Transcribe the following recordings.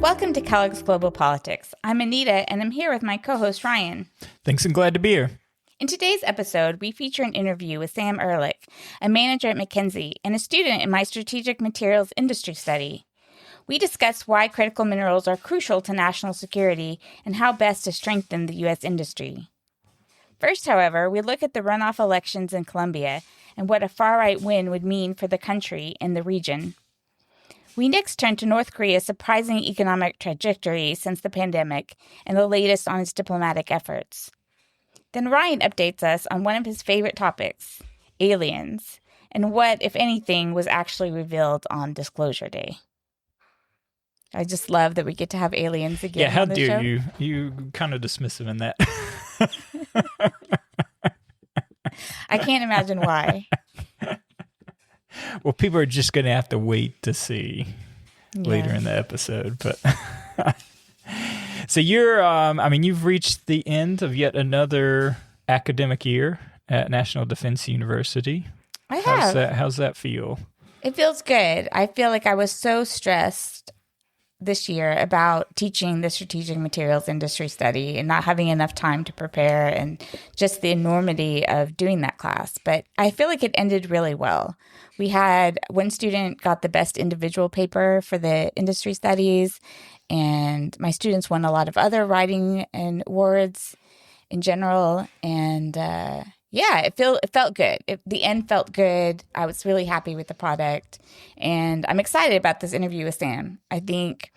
Welcome to Kellogg's Global Politics. I'm Anita, and I'm here with my co-host Ryan. Thanks and glad to be here. In today's episode, we feature an interview with Sam Erhlich, a manager at McKinsey and a student in my strategic materials industry study. We discuss why critical minerals are crucial to national security and how best to strengthen the U.S. industry. First, however, we look at the runoff elections in Colombia and what a far-right win would mean for the country and the region. We next turn to North Korea's surprising economic trajectory since the pandemic and the latest on its diplomatic efforts. Then Ryan updates us on one of his favorite topics, aliens, and what, if anything, was actually revealed on Disclosure Day. I just love that we get to have aliens again. Yeah, how on the dare show. you? You kind of dismissive in that. I can't imagine why. Well, people are just going to have to wait to see later in the episode. But so you've reached the end of yet another academic year at National Defense University. I have. How's that feel? It feels good. I feel like I was so stressed this year about teaching the strategic materials industry study and not having enough time to prepare and just the enormity of doing that class. But I feel like it ended really well. We had one student got the best individual paper for the industry studies, and my students won a lot of other writing and awards in general. And it felt good. The end felt good. I was really happy with the product, and I'm excited about this interview with Sam. I think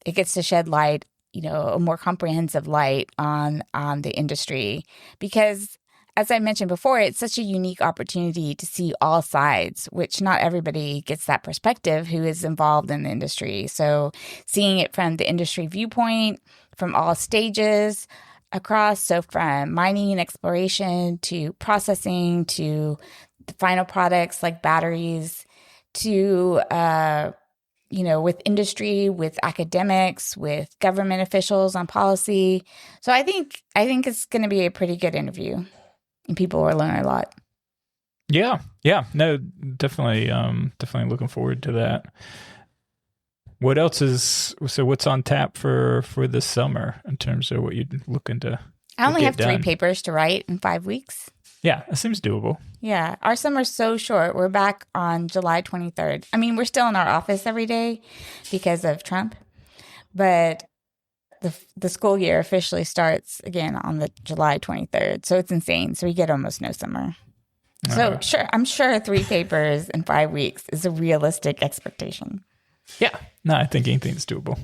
it gets to shed light, a more comprehensive light on the industry because, as I mentioned before, it's such a unique opportunity to see all sides, which not everybody gets that perspective who is involved in the industry. So seeing it from the industry viewpoint, from all stages across, so from mining and exploration to processing to the final products like batteries to, with industry, with academics, with government officials on policy. So I think it's going to be a pretty good interview. And people will learn a lot. Yeah. No, definitely looking forward to that. What else what's on tap for this summer in terms of what you're looking to I only have done? 3 papers to write in 5 weeks. Yeah, that seems doable. Yeah. Our summer's so short. We're back on July 23rd. I mean, we're still in our office every day because of Trump, but the school year officially starts again on the July 23rd. So it's insane. So we get almost no summer. So I'm sure 3 papers in 5 weeks is a realistic expectation. Yeah. No, I think anything's doable.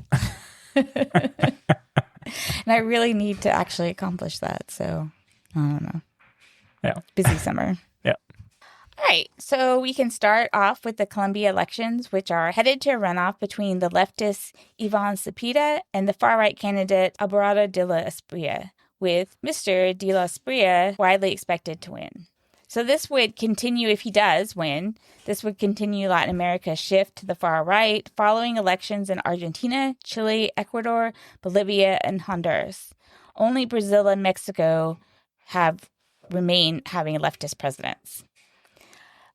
And I really need to actually accomplish that. So I don't know. Yeah. Busy summer. Yeah. All right, so we can start off with the Colombia elections, which are headed to a runoff between the leftist Iván Cepeda and the far-right candidate Alvarado de la Espriella, with Mr. de la Espriella widely expected to win. So this would continue, if he does win, this would continue Latin America's shift to the far right following elections in Argentina, Chile, Ecuador, Bolivia, and Honduras. Only Brazil and Mexico remain having leftist presidents.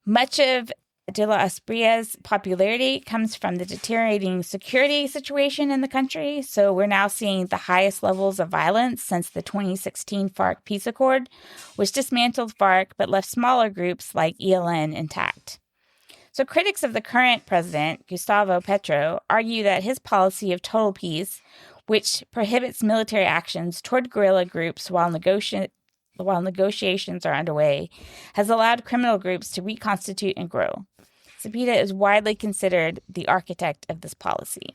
Much of de la Espriella's popularity comes from the deteriorating security situation in the country. So we're now seeing the highest levels of violence since the 2016 FARC peace accord, which dismantled FARC but left smaller groups like ELN intact. So critics of the current president, Gustavo Petro, argue that his policy of total peace, which prohibits military actions toward guerrilla groups while negotiations are underway, has allowed criminal groups to reconstitute and grow. Cepeda is widely considered the architect of this policy.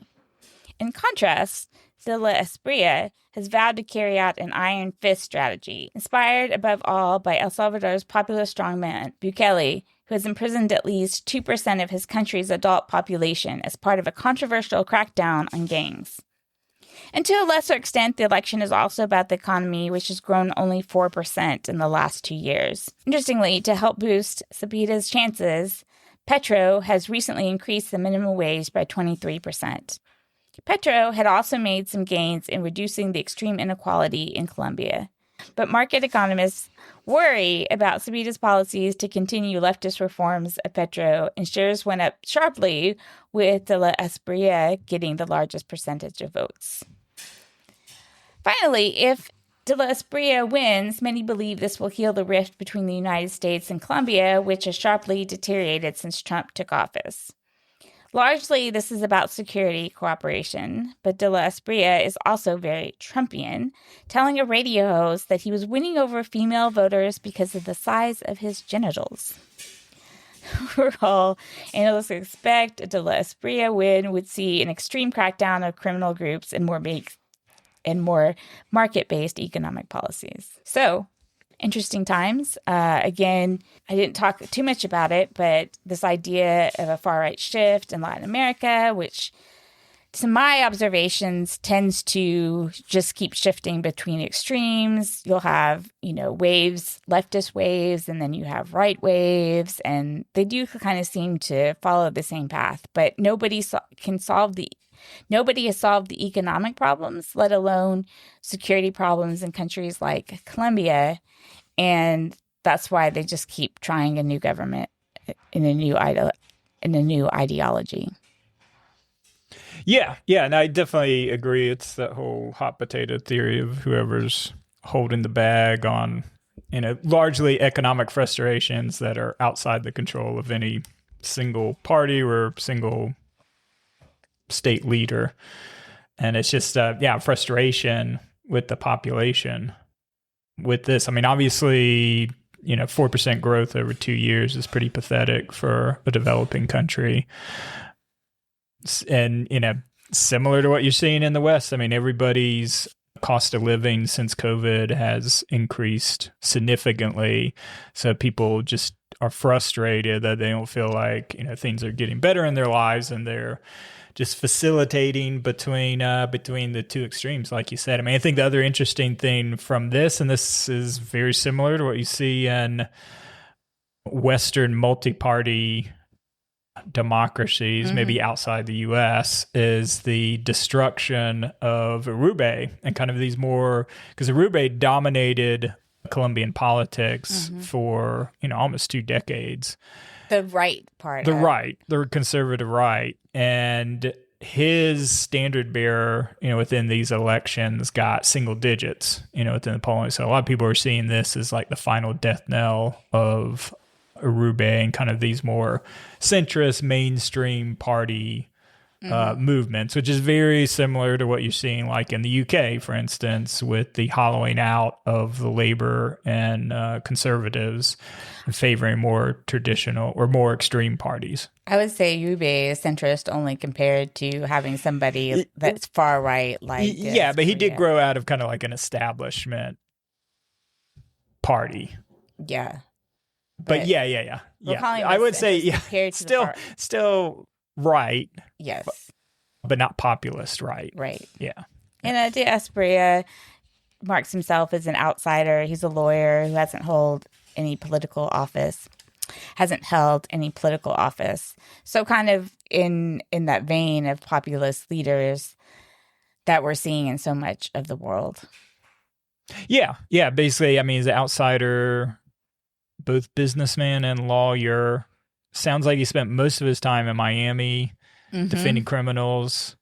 In contrast, de la Espriella has vowed to carry out an iron fist strategy, inspired above all by El Salvador's popular strongman, Bukele, who has imprisoned at least 2% of his country's adult population as part of a controversial crackdown on gangs. And to a lesser extent, the election is also about the economy, which has grown only 4% in the last 2 years. Interestingly, to help boost Cepeda's chances, Petro has recently increased the minimum wage by 23%. Petro had also made some gains in reducing the extreme inequality in Colombia. But market economists worry about Sabida's policies to continue leftist reforms of Petro, and shares went up sharply, with De La Espriella getting the largest percentage of votes. Finally, if De La Espriella wins, many believe this will heal the rift between the United States and Colombia, which has sharply deteriorated since Trump took office. Largely, this is about security cooperation, but De La Espriella is also very Trumpian, telling a radio host that he was winning over female voters because of the size of his genitals. Overall, analysts expect a De La Espriella win would see an extreme crackdown of criminal groups and more market-based economic policies. So, interesting times. Again, I didn't talk too much about it, but this idea of a far-right shift in Latin America, which to my observations tends to just keep shifting between extremes. You'll have, waves, leftist waves, and then you have right waves, and they do kind of seem to follow the same path, but nobody has solved the economic problems, let alone security problems in countries like Colombia. And that's why they just keep trying a new government in a new ideology. Yeah, and I definitely agree. It's that whole hot potato theory of whoever's holding the bag on, largely economic frustrations that are outside the control of any single party or single state leader. And it's just, frustration with the population with this. I mean, obviously, 4% growth over 2 years is pretty pathetic for a developing country. And, similar to what you're seeing in the West, I mean, everybody's cost of living since COVID has increased significantly. So people just are frustrated that they don't feel like, things are getting better in their lives, and they're just facilitating between the two extremes, like you said. I mean, I think the other interesting thing from this, and this is very similar to what you see in Western multi-party democracies, maybe outside the U.S., is the destruction of Uribe and kind of these more, because Uribe dominated Colombian politics for, almost 2 decades. The right part. The conservative right. And his standard bearer, within these elections got single digits, within the polling. So a lot of people are seeing this as like the final death knell of Uribe and kind of these more centrist mainstream party movements, which is very similar to what you're seeing like in the UK, for instance, with the hollowing out of the Labour and conservatives and favoring more traditional or more extreme parties. I would say Uribe is centrist only compared to having somebody that's far right. But he did grow out of kind of like an establishment party. Yeah. But yeah. I would say still right. Yes. But not populist right. Right. Yeah. And De Espriella marks himself as an outsider. He's a lawyer who hasn't held any political office. So kind of in that vein of populist leaders that we're seeing in so much of the world. Yeah. Basically, I mean, he's an outsider, both businessman and lawyer. Sounds like he spent most of his time in Miami defending criminals.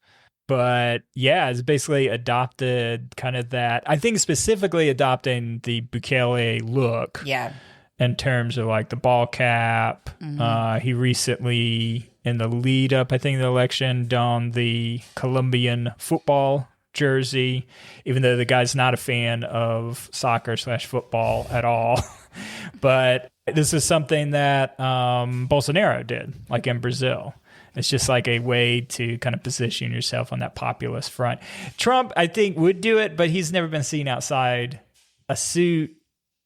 But yeah, it's basically adopted kind of that. I think specifically adopting the Bukele look. Yeah. In terms of like the ball cap. He recently, in the lead up, I think, the election, donned the Colombian football jersey, even though the guy's not a fan of soccer/football at all. But this is something that Bolsonaro did, like in Brazil. It's just like a way to kind of position yourself on that populist front. Trump, I think, would do it, but he's never been seen outside a suit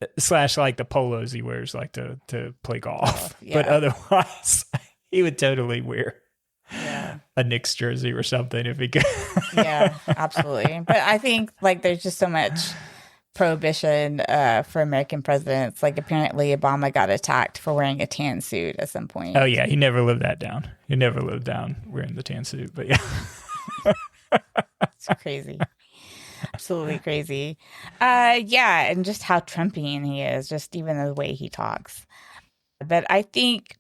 / like the polos he wears like to play golf. But otherwise, he would totally wear a Knicks jersey or something if he could. Yeah, absolutely. But I think like there's just so much prohibition for American presidents. Like apparently Obama got attacked for wearing a tan suit at some point. Oh yeah, he never lived that down. He never lived down wearing the tan suit. But yeah, it's crazy. Absolutely crazy. Yeah, and just how Trumpian he is, just even the way he talks. But I think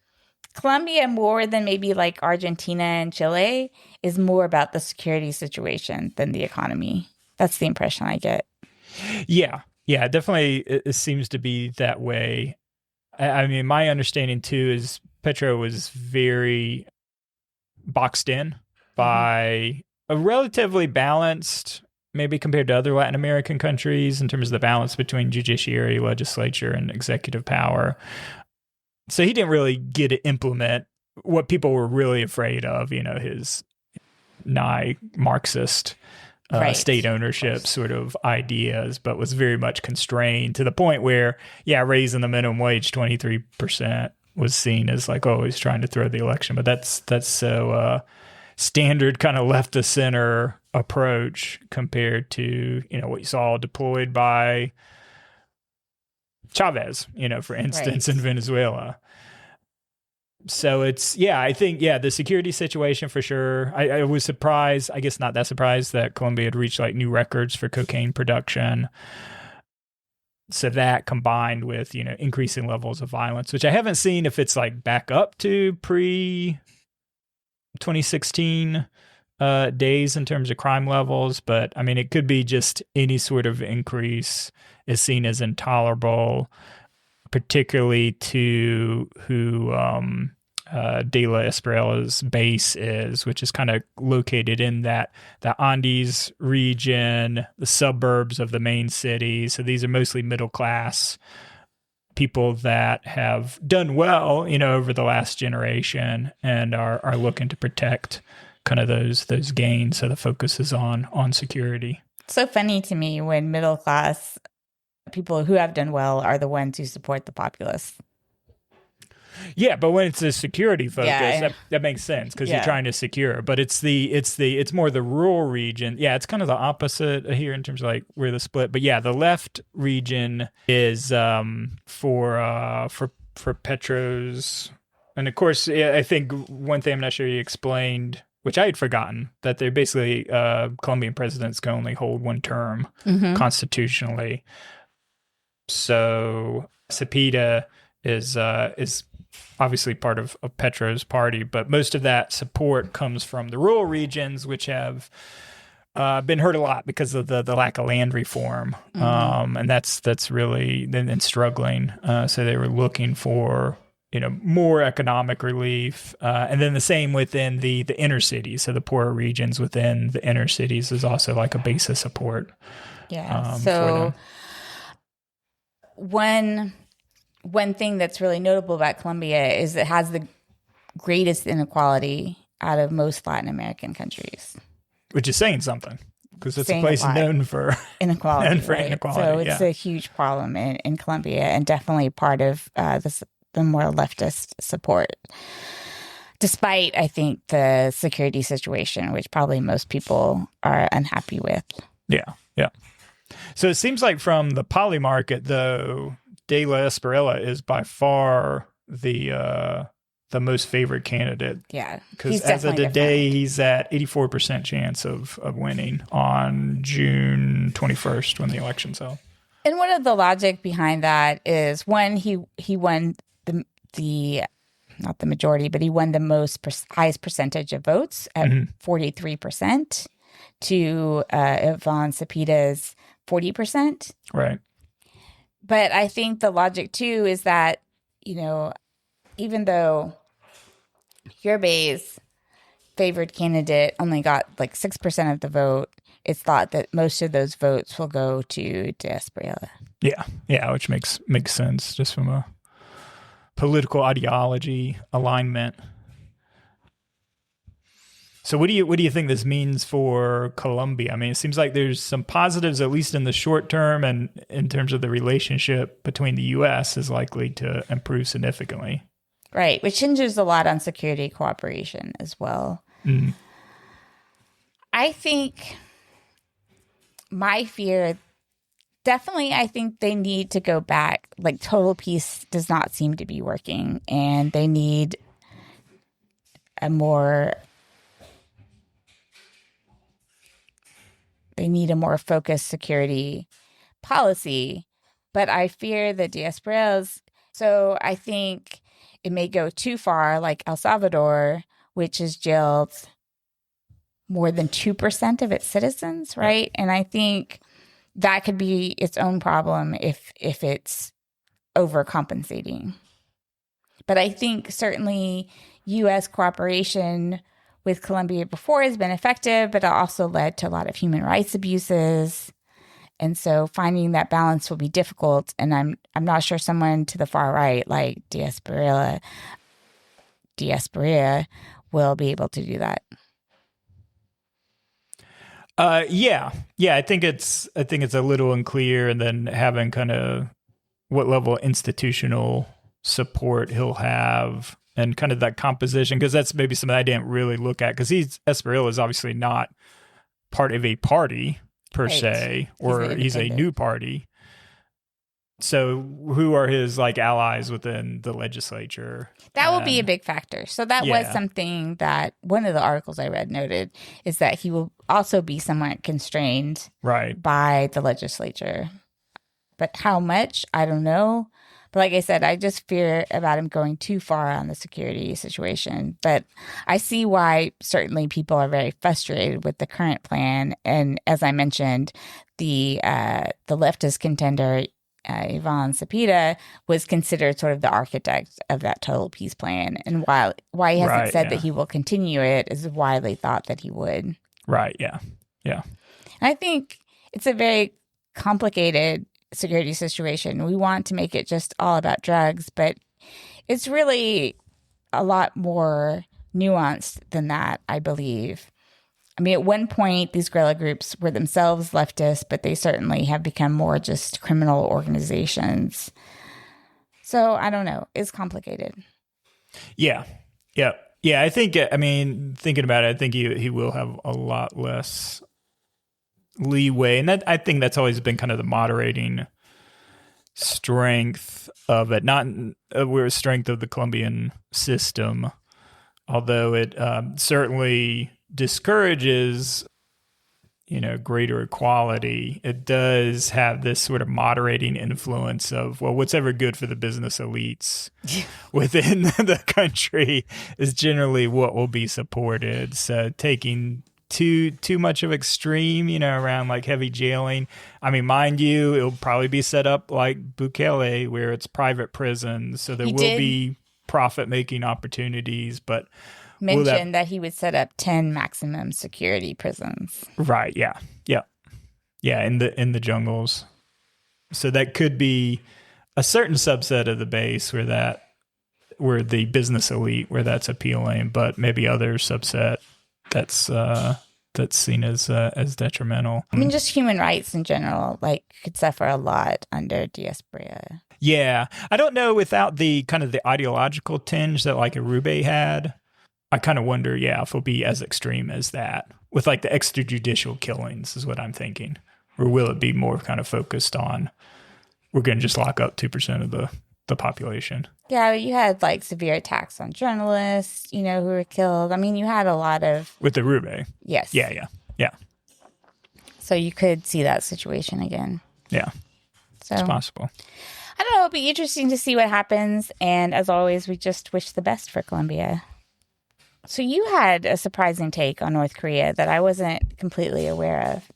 Colombia, more than maybe like Argentina and Chile, is more about the security situation than the economy. That's the impression I get. Yeah. Yeah, definitely it seems to be that way. I mean, my understanding too is Petro was very boxed in by a relatively balanced, maybe compared to other Latin American countries, in terms of the balance between judiciary, legislature, and executive power. So he didn't really get to implement what people were really afraid of, his nigh Marxist state ownership sort of ideas, but was very much constrained to the point where, raising the minimum wage 23% was seen as like, oh, he's trying to throw the election. But that's so standard kind of left to center approach compared to, what you saw deployed by Chavez, for instance, in Venezuela. So I think, the security situation for sure. I was surprised, I guess not that surprised, that Colombia had reached like new records for cocaine production. So that combined with, increasing levels of violence, which I haven't seen if it's like back up to pre 2016 days in terms of crime levels. But I mean, it could be just any sort of increase is seen as intolerable, particularly to who De La Espriela's base is, which is kind of located in the Andes region, the suburbs of the main city. So these are mostly middle class people that have done well, over the last generation and are looking to protect kind of those gains. So the focus is on security. It's so funny to me when middle class people who have done well are the ones who support the populace. Yeah, but when it's a security focus, that makes sense because you're trying to secure. But it's more the rural region. Yeah, it's kind of the opposite here in terms of like where the split. But yeah, the left region is for Petro's, and of course, I think one thing I'm not sure you explained, which I had forgotten, that they're basically Colombian presidents can only hold one term constitutionally. So Cepeda is obviously part of Petro's party, but most of that support comes from the rural regions, which have been hurt a lot because of the lack of land reform, and that's really then struggling. So they were looking for more economic relief, and then the same within the inner cities. So the poorer regions within the inner cities is also like a base of support. Yeah. So one thing that's really notable about Colombia is it has the greatest inequality out of most Latin American countries. Which is saying something, because it's a place known for inequality. Inequality. So it's a huge problem in Colombia, and definitely part of the more leftist support. Despite, I think, the security situation, which probably most people are unhappy with. Yeah. So it seems like from the poly market, though, De La Espriela is by far the most favored candidate. Yeah. Because as of today, he's at 84% chance of winning on June 21st when the election's held. And one of the logic behind that is, one, he won the not the majority, but he won the highest percentage of votes at 43% to Ivan Cepeda's 40%. Right. But I think the logic too is that, even though Urbe's favored candidate only got like 6% of the vote, it's thought that most of those votes will go to De Espriela. Yeah, which makes sense just from a political ideology alignment. So what do you think this means for Colombia? I mean, it seems like there's some positives, at least in the short term, and in terms of the relationship between the U.S. is likely to improve significantly. Right, which hinges a lot on security cooperation as well. I think my fear, definitely, I think they need to go back. Like, total peace does not seem to be working, and they need a more they need a more focused security policy. But I fear the diasporas. So I think it may go too far, like El Salvador, which has jailed more than 2% of its citizens, right? And I think that could be its own problem if it's overcompensating. But I think certainly U.S. cooperation with Colombia before has been effective, but it also led to a lot of human rights abuses. And so finding that balance will be difficult. And I'm not sure someone to the far right, like Diaspora will be able to do that. Yeah. I think it's a little unclear, and then having kind of what level of institutional support he'll have and kind of that composition, because that's maybe something I didn't really look at, because Espriella is obviously not part of a party per se, or he's a new party. So who are his like allies within the legislature? That will be a big factor. So that was something that one of the articles I read noted, is that he will also be somewhat constrained by the legislature. But how much, I don't know. But like I said, I just fear about him going too far on the security situation. But I see why certainly people are very frustrated with the current plan. And as I mentioned, the leftist contender, Ivan Cepeda, was considered sort of the architect of that total peace plan. And why he hasn't said that he will continue it is widely thought that he would. Right, yeah. And I think it's a very complicated security situation. We want to make it just all about drugs, but it's really a lot more nuanced than that, I believe. I mean, at one point, these guerrilla groups were themselves leftist, but they certainly have become more just criminal organizations. So I don't know. It's complicated. Yeah. I think, thinking about it, I think he will have a lot less leeway. And I think that's always been kind of the moderating strength of it, not a strength of the Colombian system, although it certainly discourages, greater equality. It does have this sort of moderating influence of, well, what's ever good for the business elites within the country is generally what will be supported. So taking too much of extreme, around like heavy jailing. I mean, mind you, it'll probably be set up like Bukele, where it's private prisons, so there will be profit-making opportunities, but mentioned that he would set up 10 maximum security prisons. Right, yeah, in the jungles. So that could be a certain subset of the base where the business elite, where that's appealing, but maybe other subset that's seen as detrimental. I mean, just human rights in general, could suffer a lot under diaspora. Yeah, I don't know, without the kind of the ideological tinge that like Uribe had. I kind of wonder, if it'll be as extreme as that with like the extrajudicial killings is what I'm thinking. Or will it be more kind of focused on, we're going to just lock up 2% of the population? Yeah, you had like severe attacks on journalists, who were killed. I mean, you had a lot of... With the Uribe. Yes. Yeah. So you could see that situation again. Yeah, so it's possible. I don't know. It'll be interesting to see what happens. And as always, we just wish the best for Colombia. So you had a surprising take on North Korea that I wasn't completely aware of.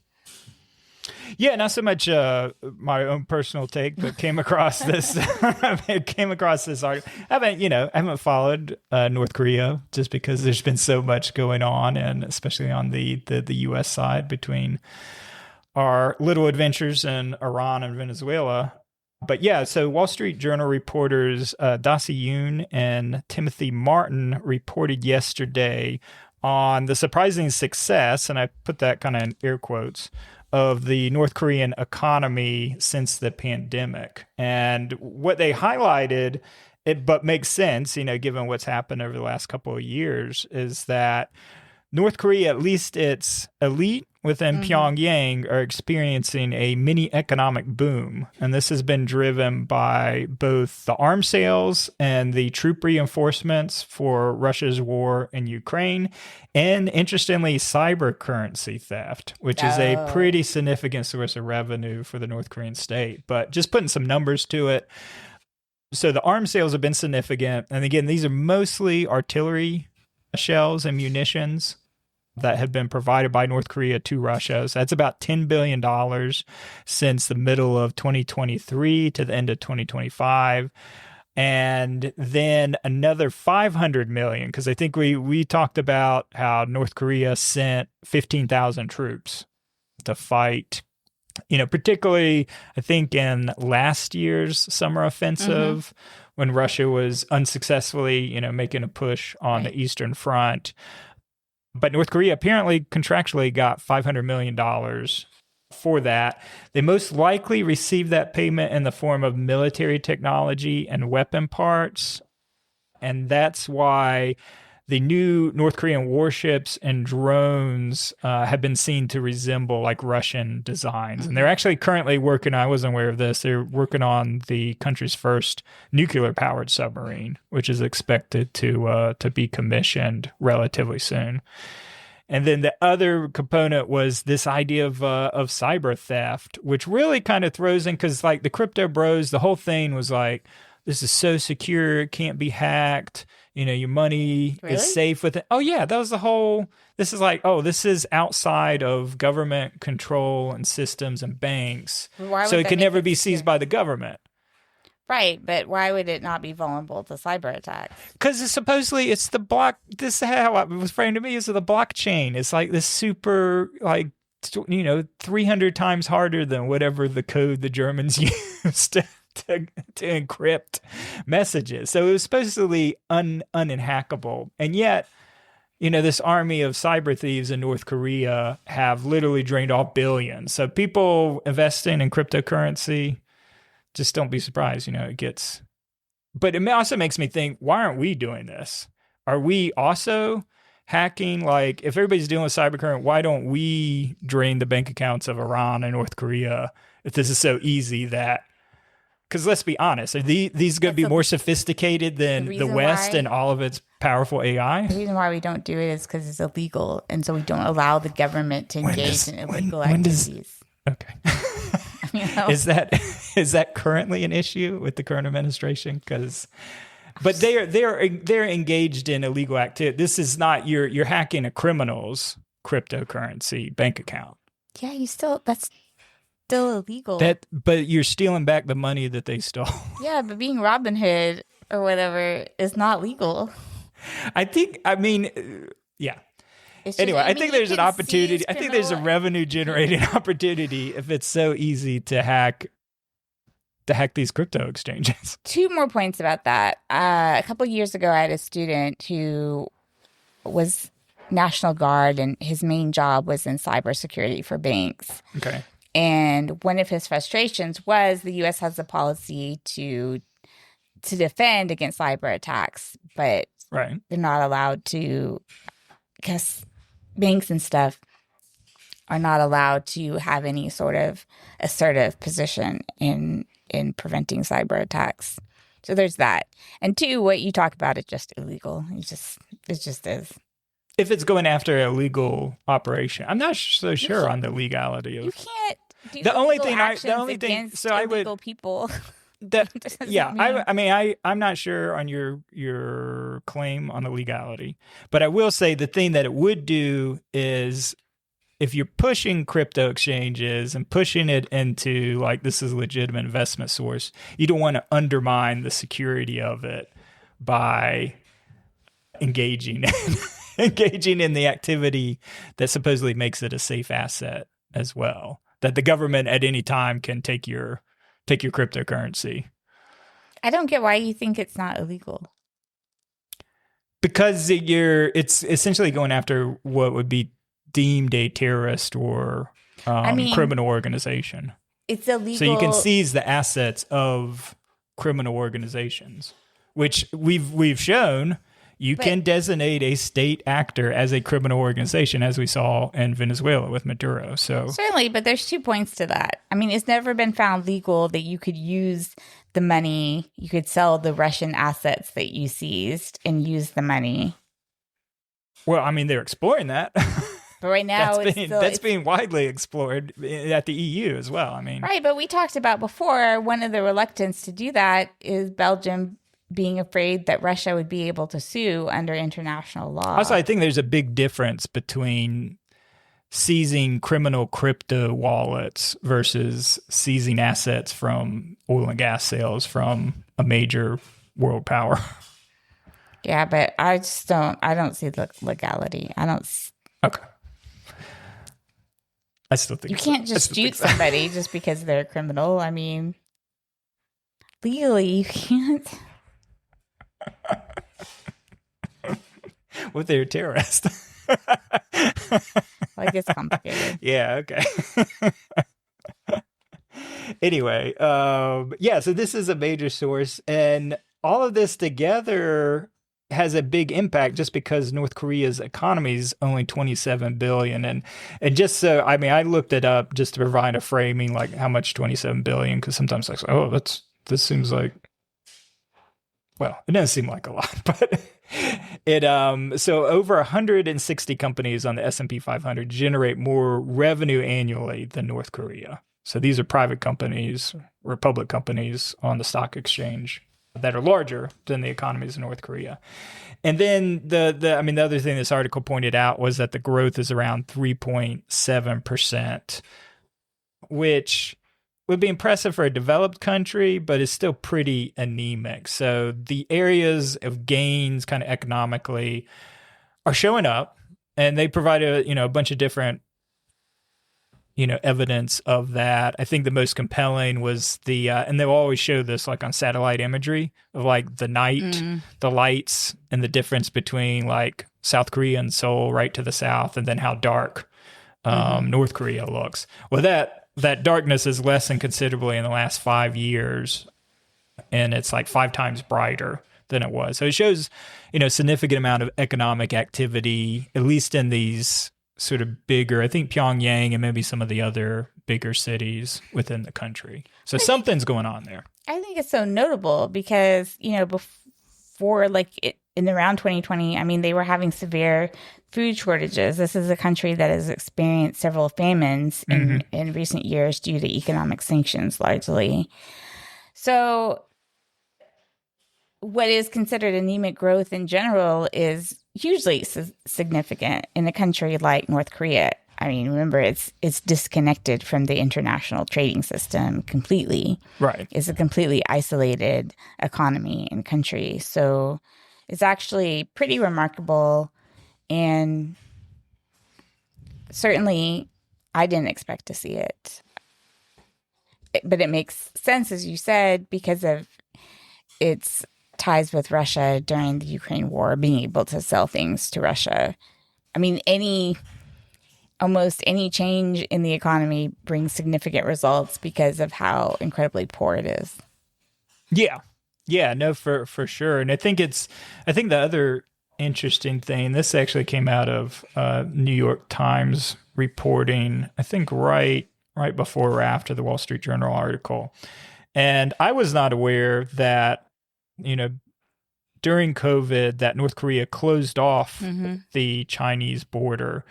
Yeah, not so much my own personal take, but came across this. Article. I haven't followed North Korea just because there's been so much going on, and especially on the U.S. side between our little adventures in Iran and Venezuela. But yeah, so Wall Street Journal reporters Dasi Yoon and Timothy Martin reported yesterday on the surprising success, and I put that kind of in air quotes, of the North Korean economy since the pandemic. And what they highlighted, but makes sense, given what's happened over the last couple of years, is that North Korea, at least its elite within Pyongyang, are experiencing a mini economic boom. And this has been driven by both the arms sales and the troop reinforcements for Russia's war in Ukraine. And interestingly, cyber currency theft, which is a pretty significant source of revenue for the North Korean state. But just putting some numbers to it. So the arms sales have been significant. And again, these are mostly artillery shells and munitions that have been provided by North Korea to Russia. So that's about $10 billion since the middle of 2023 to the end of 2025. And then another 500 million, because I think we talked about how North Korea sent 15,000 troops to fight, particularly I think in last year's summer offensive when Russia was unsuccessfully, making a push on the Eastern Front. But North Korea apparently contractually got $500 million for that. They most likely received that payment in the form of military technology and weapon parts. And that's why the new North Korean warships and drones have been seen to resemble like Russian designs. And they're actually currently working, I wasn't aware of this, they're working on the country's first nuclear-powered submarine, which is expected to be commissioned relatively soon. And then the other component was this idea of cyber theft, which really kind of throws in, because like the crypto bros, the whole thing was like, this is so secure, it can't be hacked. Your money is safe with it. Oh, yeah, that was the whole. This is like, this is outside of government control and systems and banks. So it can never be seized by the government. Right, but why would it not be vulnerable to cyber attacks? Because supposedly it's the block. This is how it was framed to me, is the blockchain. It's like this super, 300 times harder than whatever the code the Germans used to encrypt messages. So it was supposedly unhackable. And yet, this army of cyber thieves in North Korea have literally drained off billions. So people investing in cryptocurrency, just don't be surprised, it gets... But it also makes me think, why aren't we doing this? Are we also hacking? Like, if everybody's dealing with cybercrime, why don't we drain the bank accounts of Iran and North Korea if this is so easy that... Because let's be honest, are these going to be more sophisticated than the West and all of its powerful AI? The reason why we don't do it is because it's illegal. And so we don't allow the government to engage in illegal activities. Okay. Is that currently an issue with the current administration? But they're engaged in illegal activity. This is not, you're hacking a criminal's cryptocurrency bank account. Yeah, that's still illegal. But you're stealing back the money that they stole. Yeah, but being Robin Hood or whatever is not legal. I think there's an opportunity. I think there's a revenue generating opportunity if it's so easy to hack these crypto exchanges. Two more points about that. A couple of years ago, I had a student who was National Guard, and his main job was in cybersecurity for banks. Okay. And one of his frustrations was the U.S. has a policy to defend against cyber attacks, but they're not allowed to, because banks and stuff are not allowed to have any sort of assertive position in preventing cyber attacks. So there's that. And two, what you talk about is just illegal. It just is. If it's going after a legal operation, I'm not so sure on the legality of. You can't do the only thing against illegal people. I'm not sure on your claim on the legality, but I will say the thing that it would do is, if you're pushing crypto exchanges and pushing it into like this is a legitimate investment source, you don't want to undermine the security of it by engaging in the activity that supposedly makes it a safe asset as well. That the government at any time can take your cryptocurrency. I don't get why you think it's not illegal. Because it's essentially going after what would be deemed a terrorist or criminal organization. It's illegal. So you can seize the assets of criminal organizations, which we've shown You can designate a state actor as a criminal organization, as we saw in Venezuela with Maduro. So certainly, but there's 2 points to that. I mean, it's never been found legal that you could use the money, you could sell the Russian assets that you seized and use the money. Well, I mean, they're exploring that. But right now, that's being widely explored at the EU as well. I mean, right. But we talked about before, one of the reluctance to do that is Belgium being afraid that Russia would be able to sue under international law. Also, I think there's a big difference between seizing criminal crypto wallets versus seizing assets from oil and gas sales from a major world power. Yeah, but I don't see the legality. Okay. I still think you can't just shoot somebody just because they're a criminal. I mean, legally, you can't. What if they're a terrorist? Like, it's complicated. Yeah, okay. Anyway, so this is a major source, and all of this together has a big impact just because North Korea's economy is only 27 billion. And just so, I mean, I looked it up just to provide a framing, like how much 27 billion, because sometimes I say, this seems like, well, it doesn't seem like a lot, but so over 160 companies on the S&P 500 generate more revenue annually than North Korea. So these are private companies or public companies on the stock exchange that are larger than the economies of North Korea. And then the other thing this article pointed out was that the growth is around 3.7%, which would be impressive for a developed country, but is still pretty anemic. So the areas of gains kind of economically are showing up, and they provide a bunch of different evidence of that. I think the most compelling was and they'll always show this like on satellite imagery of like the night, the lights, and the difference between like South Korea and Seoul right to the south, and then how dark North Korea looks. Well, that darkness has lessened considerably in the last 5 years, and it's like 5 times brighter than it was. So it shows, significant amount of economic activity, at least in these sort of bigger, I think Pyongyang and maybe some of the other bigger cities within the country. So something's going on there. I think it's so notable because, before in around 2020, I mean, they were having severe food shortages. This is a country that has experienced several famines in recent years due to economic sanctions largely. So what is considered anemic growth in general is hugely significant in a country like North Korea. I mean, remember, it's disconnected from the international trading system completely. Right. It's a completely isolated economy and country. So it's actually pretty remarkable. And certainly, I didn't expect to see it. But it makes sense, as you said, because of its ties with Russia during the Ukraine war, being able to sell things to Russia. I mean, almost any change in the economy brings significant results because of how incredibly poor it is. Yeah, no, for sure. And I think the other interesting thing, this actually came out of New York Times reporting, I think right before or after the Wall Street Journal article. And I was not aware that, during COVID, that North Korea closed off the Chinese border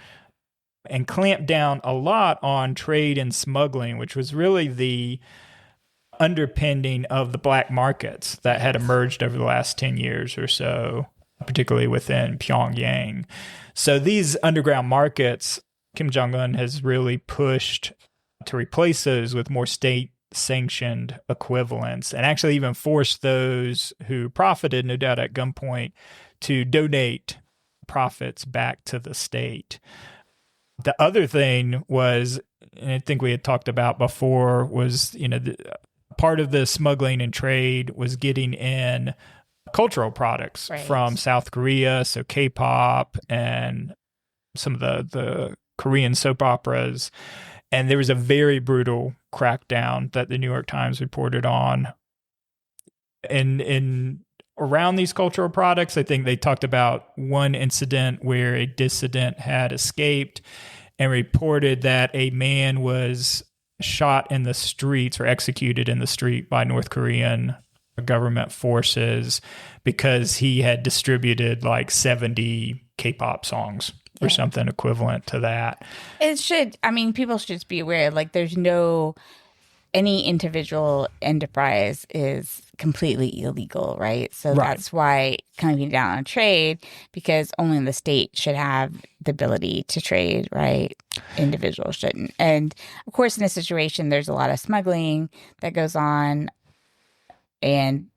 and clamped down a lot on trade and smuggling, which was really the underpinning of the black markets that had emerged over the last 10 years or so, particularly within Pyongyang. So these underground markets, Kim Jong-un has really pushed to replace those with more state-sanctioned equivalents, and actually even forced those who profited, no doubt at gunpoint, to donate profits back to the state. The other thing was, and I think we had talked about before, was, part of the smuggling and trade was getting in cultural products from South Korea, so K-pop and some of the Korean soap operas. And there was a very brutal crackdown that the New York Times reported on in around these cultural products. I think they talked about one incident where a dissident had escaped and reported that a man was shot in the streets or executed in the street by North Korean government forces because he had distributed like 70 K-pop songs or something equivalent to that. People should just be aware, like any individual enterprise is completely illegal, right? So that's why clamping down on trade, because only the state should have the ability to trade, right? Individuals shouldn't. And of course, in this situation, there's a lot of smuggling that goes on and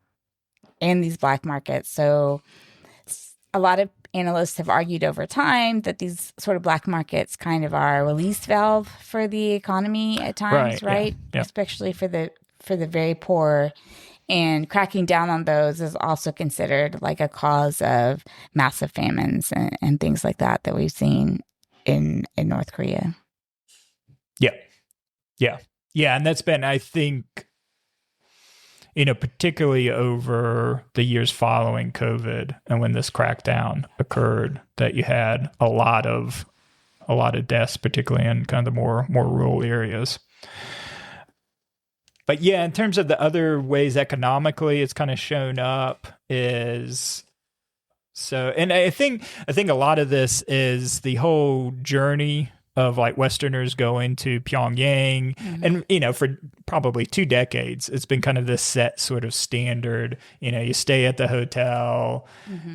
these black markets. So a lot of analysts have argued over time that these sort of black markets kind of are a release valve for the economy at times, right? Yeah. Especially for the very poor. And cracking down on those is also considered like a cause of massive famines and things like that we've seen in North Korea. Yeah. And that's been, I think, particularly over the years following COVID and when this crackdown occurred, that you had a lot of deaths, particularly in kind of the more rural areas. But yeah, in terms of the other ways economically it's kind of shown up and I think a lot of this is the whole journey of like Westerners going to Pyongyang. And, for probably 2 decades, it's been kind of this set sort of standard. You stay at the hotel,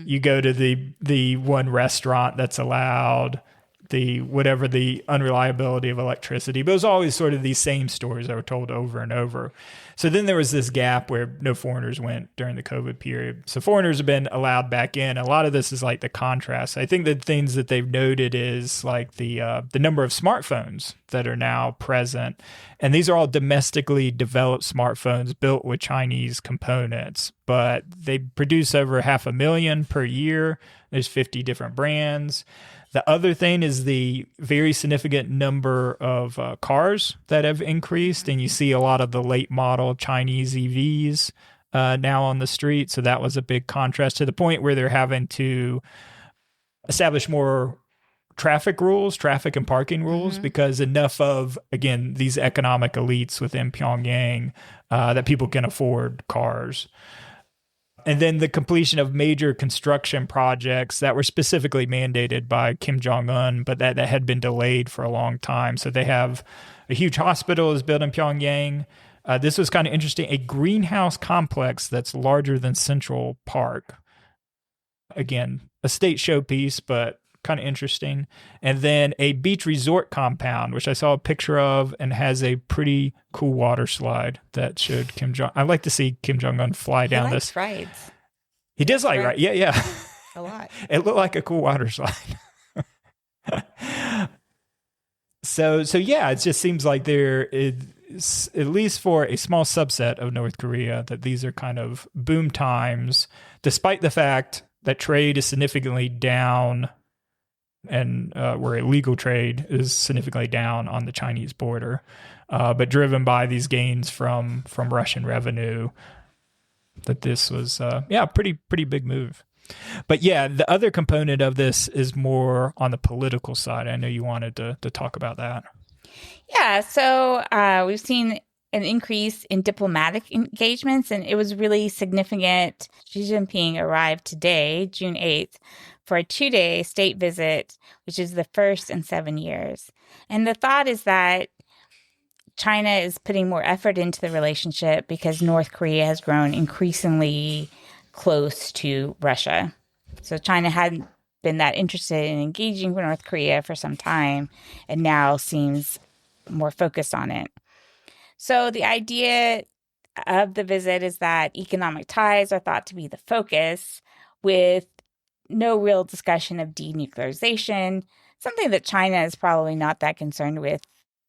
you go to the one restaurant that's allowed, the unreliability of electricity. But it was always sort of these same stories that were told over and over. So then there was this gap where no foreigners went during the COVID period. So foreigners have been allowed back in. A lot of this is like the contrast. I think the things that they've noted is like the number of smartphones that are now present. And these are all domestically developed smartphones built with Chinese components, but they produce over 500,000 per year. There's 50 different brands. The other thing is the very significant number of cars that have increased, and you see a lot of the late model Chinese EVs now on the street. So that was a big contrast to the point where they're having to establish more traffic and parking rules because enough of, again, these economic elites within Pyongyang that people can afford cars. And then the completion of major construction projects that were specifically mandated by Kim Jong-un, but that had been delayed for a long time. So they have a huge hospital is built in Pyongyang. This was kind of interesting, a greenhouse complex that's larger than Central Park. Again, a state showpiece, but kind of interesting. And then a beach resort compound, which I saw a picture of and has a pretty cool water slide that showed Kim Jong. I'd like to see Kim Jong-un fly down this. Rides. He does like rides. Yeah. A lot. It looked like a cool water slide. So yeah, it just seems like there is, at least for a small subset of North Korea, that these are kind of boom times, despite the fact that trade is significantly down and where illegal trade is significantly down on the Chinese border, but driven by these gains from Russian revenue, that this was pretty big move. But yeah, the other component of this is more on the political side. I know you wanted to talk about that. Yeah, so we've seen an increase in diplomatic engagements, and it was really significant. Xi Jinping arrived today, June 8th, for a 2-day state visit, which is the first in 7 years. And the thought is that China is putting more effort into the relationship because North Korea has grown increasingly close to Russia. So China hadn't been that interested in engaging with North Korea for some time and now seems more focused on it. So the idea of the visit is that economic ties are thought to be the focus, with no real discussion of denuclearization, something that China is probably not that concerned with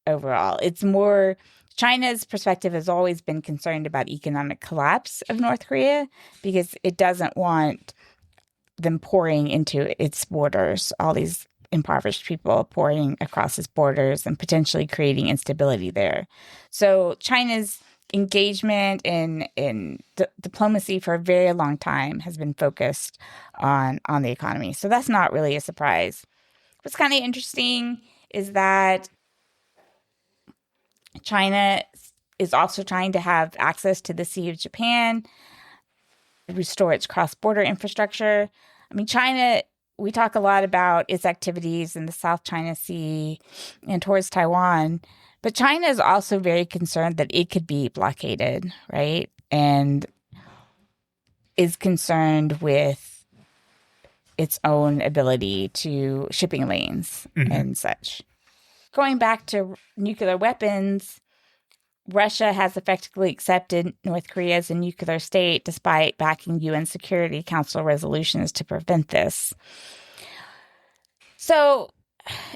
overall. It's more, China's perspective has always been concerned about economic collapse of North Korea because it doesn't want them pouring into its borders, all these impoverished people pouring across its borders and potentially creating instability there. So China's engagement in diplomacy for a very long time has been focused on the economy. So that's not really a surprise. What's kind of interesting is that China is also trying to have access to the Sea of Japan, restore its cross-border infrastructure. I mean, China, we talk a lot about its activities in the South China Sea and towards Taiwan, but China is also very concerned that it could be blockaded, right? And is concerned with its own ability to shipping lanes and such. Going back to nuclear weapons, Russia has effectively accepted North Korea as a nuclear state despite backing UN Security Council resolutions to prevent this. So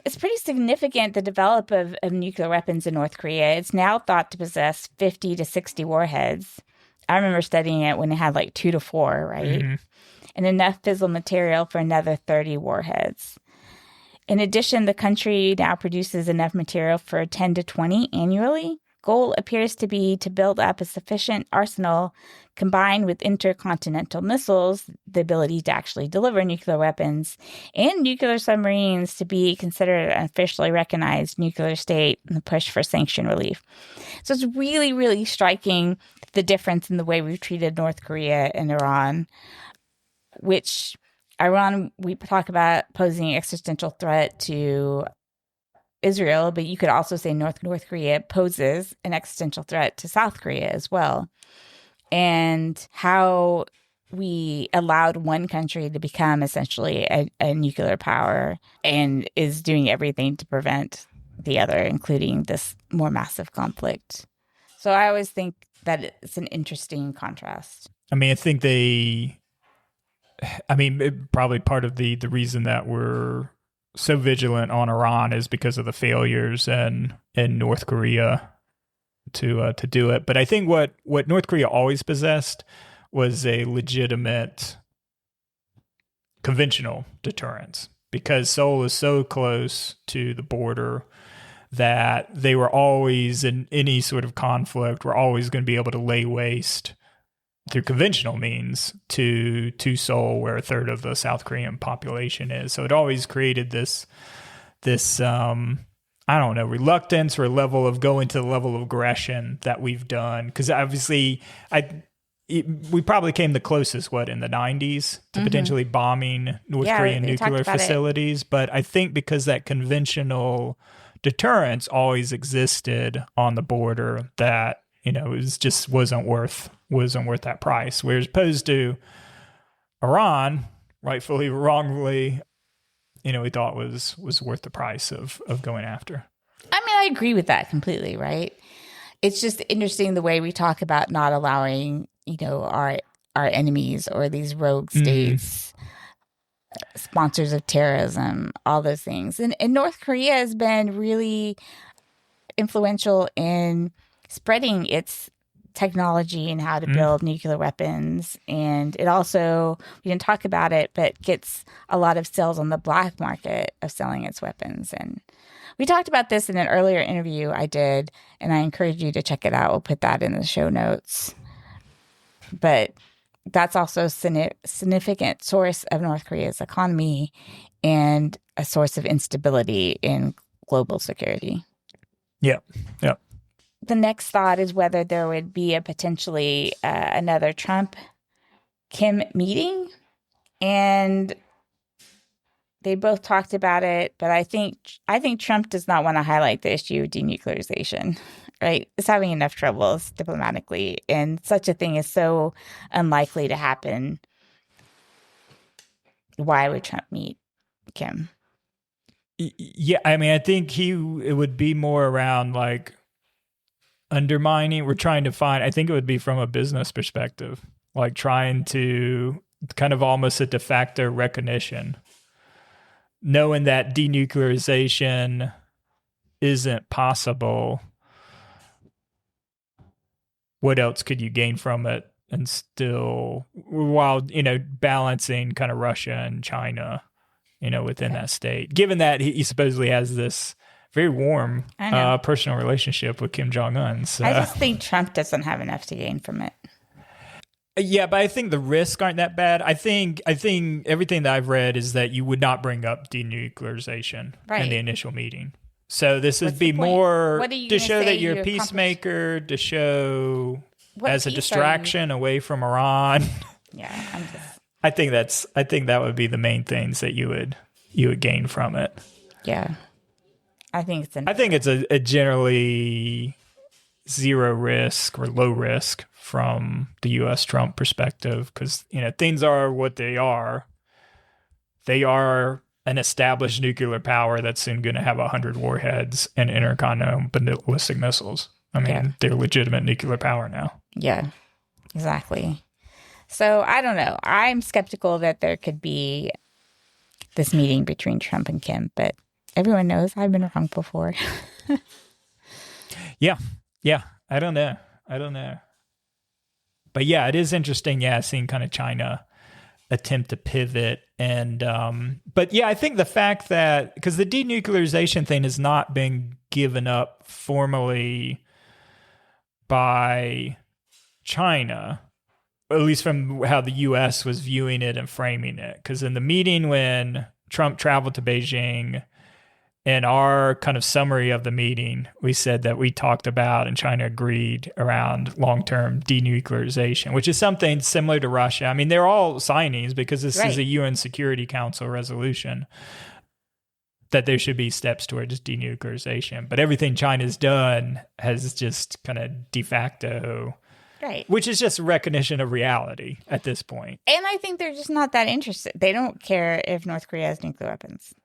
it's pretty significant, the development of nuclear weapons in North Korea. It's now thought to possess 50 to 60 warheads. I remember studying it when it had like 2 to 4, right? And enough fissile material for another 30 warheads. In addition, the country now produces enough material for 10 to 20 annually. Goal appears to be to build up a sufficient arsenal combined with intercontinental missiles, the ability to actually deliver nuclear weapons, and nuclear submarines to be considered an officially recognized nuclear state in the push for sanction relief. So it's really, really striking the difference in the way we've treated North Korea and Iran, which Iran, we talk about posing an existential threat to Israel, but you could also say North Korea poses an existential threat to South Korea as well. And how we allowed one country to become essentially a nuclear power and is doing everything to prevent the other, including this more massive conflict. So I always think that it's an interesting contrast. I mean, I think probably part of the reason that we're so vigilant on Iran is because of the failures in North Korea to do it. But I think what North Korea always possessed was a legitimate conventional deterrence, because Seoul is so close to the border that they were always, in any sort of conflict, were always going to be able to lay waste through conventional means to Seoul, where a third of the South Korean population is. So it always created this reluctance or a level of going to the level of aggression that we've done. Because obviously, we probably came the closest, in the 90s to potentially bombing North Korean nuclear facilities. But I think because that conventional deterrence always existed on the border, that it just wasn't worth that price. Whereas opposed to Iran, rightfully, wrongly, we thought was worth the price of going after. I mean, I agree with that completely, right? It's just interesting the way we talk about not allowing, our enemies or these rogue states, sponsors of terrorism, all those things. And North Korea has been really influential in spreading its technology and how to build nuclear weapons. And it also, we didn't talk about it, but gets a lot of sales on the black market of selling its weapons. And we talked about this in an earlier interview I did, and I encourage you to check it out. We'll put that in the show notes. But that's also a significant source of North Korea's economy and a source of instability in global security. Yeah. The next thought is whether there would be a potentially another Trump-Kim meeting. And they both talked about it, but I think Trump does not want to highlight the issue of denuclearization, right? It's having enough troubles diplomatically, and such a thing is so unlikely to happen. Why would Trump meet Kim? Yeah, I mean, I think it would be more around undermining. We're trying to find, I think it would be from a business perspective, trying to kind of almost a de facto recognition, knowing that denuclearization isn't possible. What else could you gain from it? And still, while, balancing kind of Russia and China, within that state, given that he supposedly has this very warm I know. personal relationship with Kim Jong-un. So. I just think Trump doesn't have enough to gain from it. Yeah, but I think the risks aren't that bad. I think everything that I've read is that you would not bring up denuclearization in the initial meeting. So this would be more to show that you're a peacemaker, to show as a distraction away from Iran. Yeah, I think that would be the main things that you would gain from it. Yeah. I think it's a generally zero risk or low risk from the U.S. Trump perspective, because things are what they are. They are an established nuclear power that's soon going to have 100 warheads and intercontinental ballistic missiles. I mean, they're legitimate nuclear power now. Yeah, exactly. So I don't know. I'm skeptical that there could be this meeting between Trump and Kim, but everyone knows I've been wrong before. Yeah. I don't know. But yeah, it is interesting. Yeah, seeing kind of China attempt to pivot. And, but yeah, I think the fact that, because the denuclearization thing has not been given up formally by China, at least from how the U.S. was viewing it and framing it. Because in the meeting when Trump traveled to Beijing, in our kind of summary of the meeting, we said that we talked about and China agreed around long-term denuclearization, which is something similar to Russia. I mean, they're all signees because this is a UN Security Council resolution that there should be steps towards denuclearization. But everything China's done has just kind of de facto, which is just recognition of reality at this point. And I think they're just not that interested. They don't care if North Korea has nuclear weapons.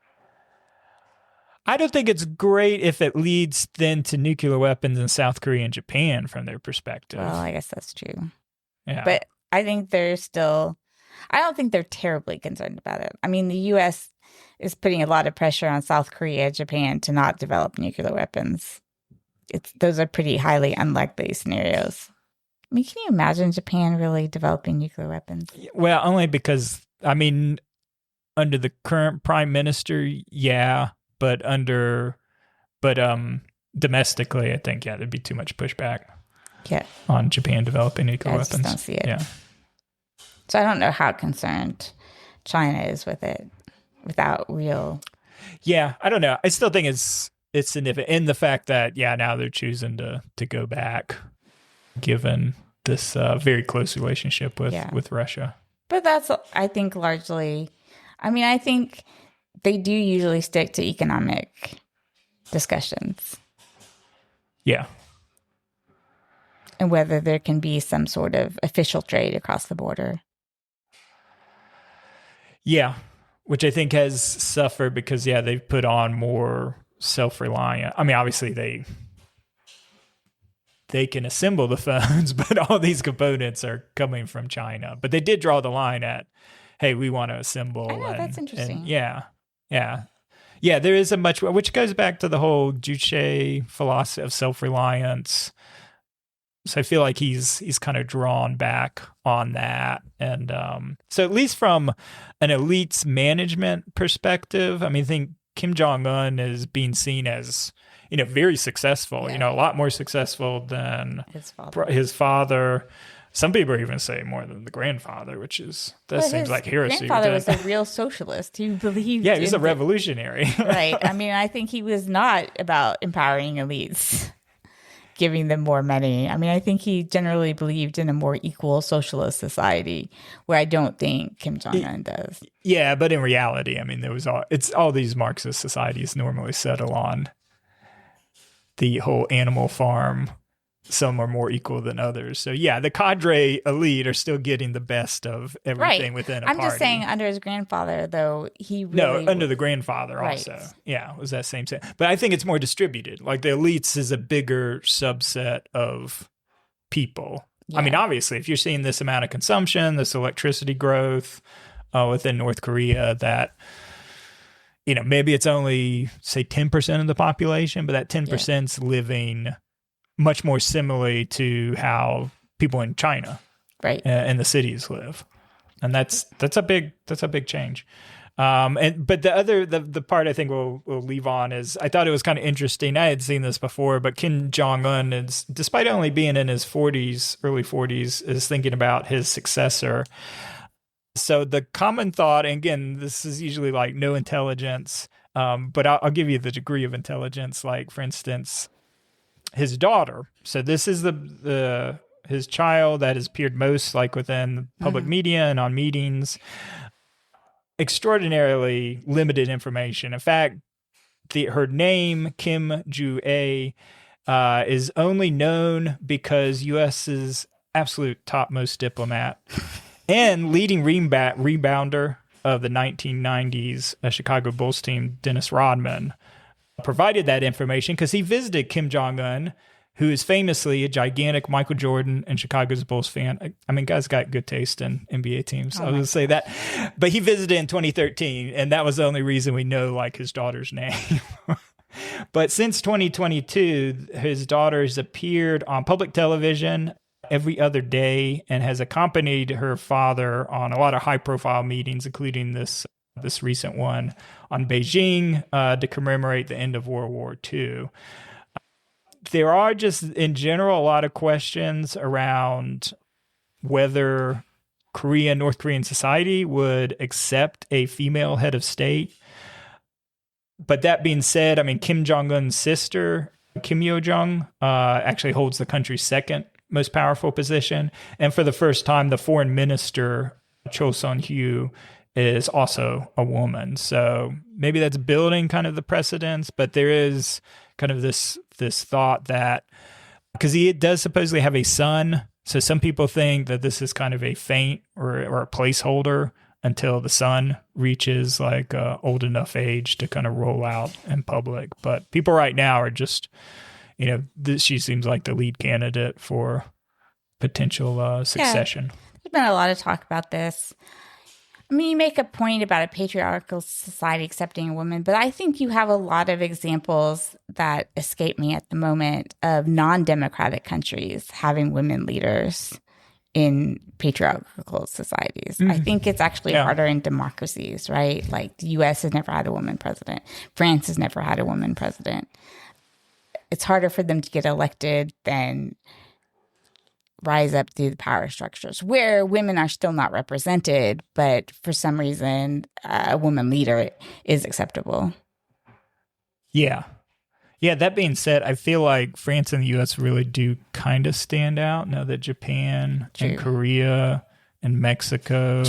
I don't think it's great if it leads then to nuclear weapons in South Korea and Japan from their perspective. Well, I guess that's true. Yeah. But I think I don't think they're terribly concerned about it. I mean, the U.S. is putting a lot of pressure on South Korea, Japan to not develop nuclear weapons. Those are pretty highly unlikely scenarios. I mean, can you imagine Japan really developing nuclear weapons? Well, only because, I mean, under the current prime minister, yeah. But domestically, I think, there'd be too much pushback on Japan developing nuclear weapons. I just don't see it. Yeah. So I don't know how concerned China is with it without real... Yeah, I don't know. I still think it's significant in the fact that, now they're choosing to go back, given this very close relationship with Russia. But that's, I think, largely... I mean, I think... they do usually stick to economic discussions. Yeah. And whether there can be some sort of official trade across the border. Yeah. Which I think has suffered because, they've put on more self-reliant. I mean, obviously they can assemble the phones, but all these components are coming from China. But they did draw the line at, hey, we want to assemble. I know, that's interesting. Yeah, there is which goes back to the whole Juche philosophy of self-reliance. So I feel like he's kind of drawn back on that. And so at least from an elite's management perspective, I mean, I think Kim Jong-un is being seen as, very successful, a lot more successful than his father. Some people even say more than the grandfather, which seems like heresy. His grandfather was a real socialist who believed he was a revolutionary. Right. I mean, I think he was not about empowering elites, giving them more money. I mean, I think he generally believed in a more equal socialist society, where I don't think Kim Jong-un does. Yeah, but in reality, I mean, it's all these Marxist societies normally settle on the whole animal farm. Some are more equal than others. So, the cadre elite are still getting the best of everything within a party. I'm just saying under his grandfather, though, he really... No, under the grandfather also. Yeah, it was that same thing. But I think it's more distributed. Like the elites is a bigger subset of people. Yeah. I mean, obviously, if you're seeing this amount of consumption, this electricity growth within North Korea, that... maybe it's only, say, 10% of the population, but that 10%'s living... much more similarly to how people in China and the cities live. And that's a big change. But the part I think we'll leave on is, I thought it was kind of interesting. I had seen this before, but Kim Jong-un is, despite only being in his 40s, early 40s, is thinking about his successor. So the common thought, and again, this is usually like no intelligence, but I'll give you the degree of intelligence. Like, for instance, his daughter. So this is his child that has appeared most like within public media and on meetings. Extraordinarily limited information. In fact, her name, Kim Ju-ae, is only known because U.S.'s absolute topmost diplomat and leading rebounder of the 1990s Chicago Bulls team, Dennis Rodman, provided that information because he visited Kim Jong-un, who is famously a gigantic Michael Jordan and Chicago's Bulls fan. I mean, guy's got good taste in NBA teams. I was going to say that. But he visited in 2013, and that was the only reason we know, like, his daughter's name. But since 2022, his daughter has appeared on public television every other day and has accompanied her father on a lot of high-profile meetings, including this recent one on Beijing to commemorate the end of World War II. There are just, in general, a lot of questions around whether North Korean society would accept a female head of state. But that being said, I mean, Kim Jong-un's sister, Kim Yo-jong, actually holds the country's second most powerful position. And for the first time, the foreign minister, Cho Son-hu, is also a woman. So maybe that's building kind of the precedence, but there is kind of this thought that, because he does supposedly have a son, so some people think that this is kind of a feint or a placeholder until the son reaches like old enough age to kind of roll out in public. But people right now are just, she seems like the lead candidate for potential succession. Yeah, there's been a lot of talk about this. I mean, you make a point about a patriarchal society accepting a woman, but I think you have a lot of examples that escape me at the moment of non-democratic countries having women leaders in patriarchal societies. I think it's actually harder in democracies, right? Like the U.S. has never had a woman president. France has never had a woman president. It's harder for them to get elected than rise up through the power structures where women are still not represented, but for some reason, a woman leader is acceptable. Yeah. Yeah, that being said, I feel like France and the U.S. really do kind of stand out now that Japan and Korea and Mexico,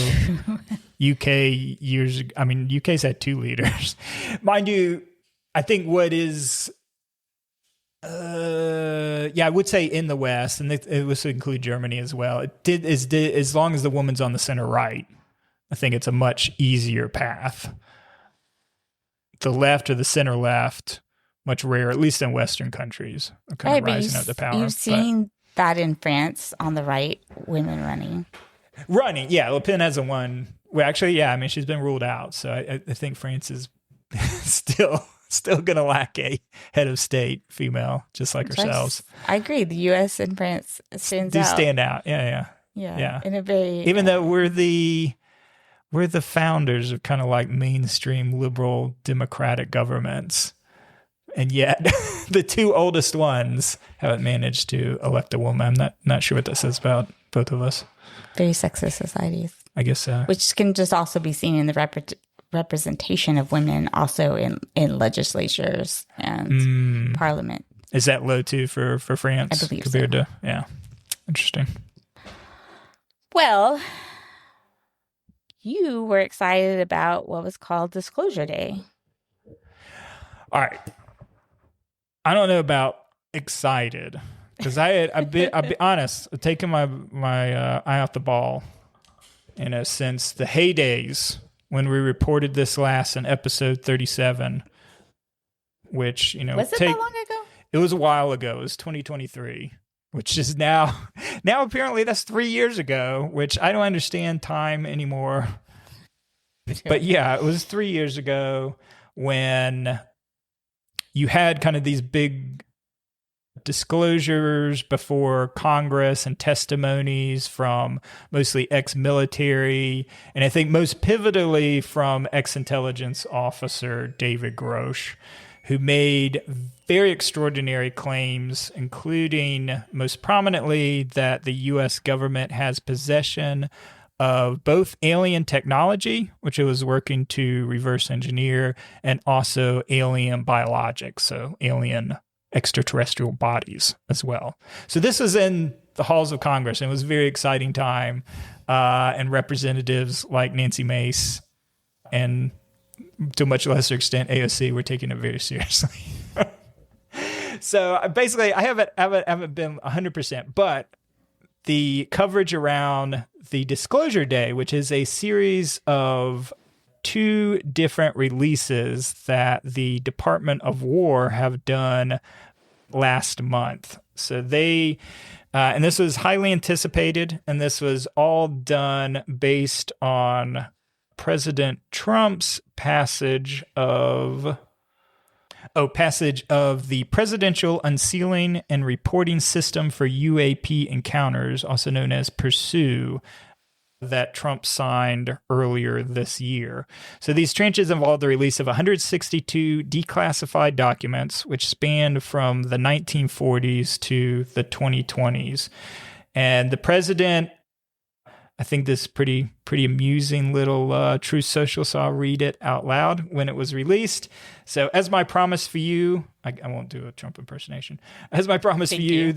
UK's had two leaders. Mind you, I think what is... I would say in the West, and it was to include Germany as well. As long as the woman's on the center right, I think it's a much easier path. The left or the center left, much rarer, at least in Western countries, are kind of rising up to power. You've seen that in France on the right, women running. Yeah. Le Pen hasn't won. Well, actually, yeah. I mean, she's been ruled out, so I think France is still going to lack a head of state female, just like ourselves. I agree. The U.S. and France stand out. Yeah. In a very, even though we're the founders of kind of like mainstream liberal democratic governments, and yet the two oldest ones haven't managed to elect a woman. I'm not sure what that says about both of us. Very sexist societies, I guess so. Which can just also be seen in the representation of women also in legislatures and parliament. Is that low too for France? I believe compared to interesting. Well, you were excited about what was called Disclosure Day. All right. I don't know about excited because I'll be honest, taking my eye off the ball, since the heydays when we reported this last in episode 37, which, was it that long ago? It was a while ago. It was 2023, which is now apparently that's 3 years ago, which I don't understand time anymore. But yeah, it was 3 years ago when you had kind of these big disclosures before Congress and testimonies from mostly ex-military, and I think most pivotally from ex-intelligence officer David Grosh, who made very extraordinary claims, including most prominently that the U.S. government has possession of both alien technology, which it was working to reverse engineer, and also alien biologics, so alien extraterrestrial bodies as well. So this was in the halls of Congress, and it was a very exciting time. And representatives like Nancy Mace and to a much lesser extent AOC were taking it very seriously. So basically, I haven't been 100%, but the coverage around the Disclosure Day, which is a series of 2 different releases that the Department of War have done last month. So they, and this was highly anticipated, and this was all done based on President Trump's passage of the Presidential Unsealing and Reporting System for UAP Encounters, also known as PURSUE, that Trump signed earlier this year. So these tranches involved the release of 162 declassified documents, which spanned from the 1940s to the 2020s. And the president, I think this pretty amusing little Truth Social, so I'll read it out loud when it was released. So as my promise for you, I won't do a Trump impersonation. As my promise for you.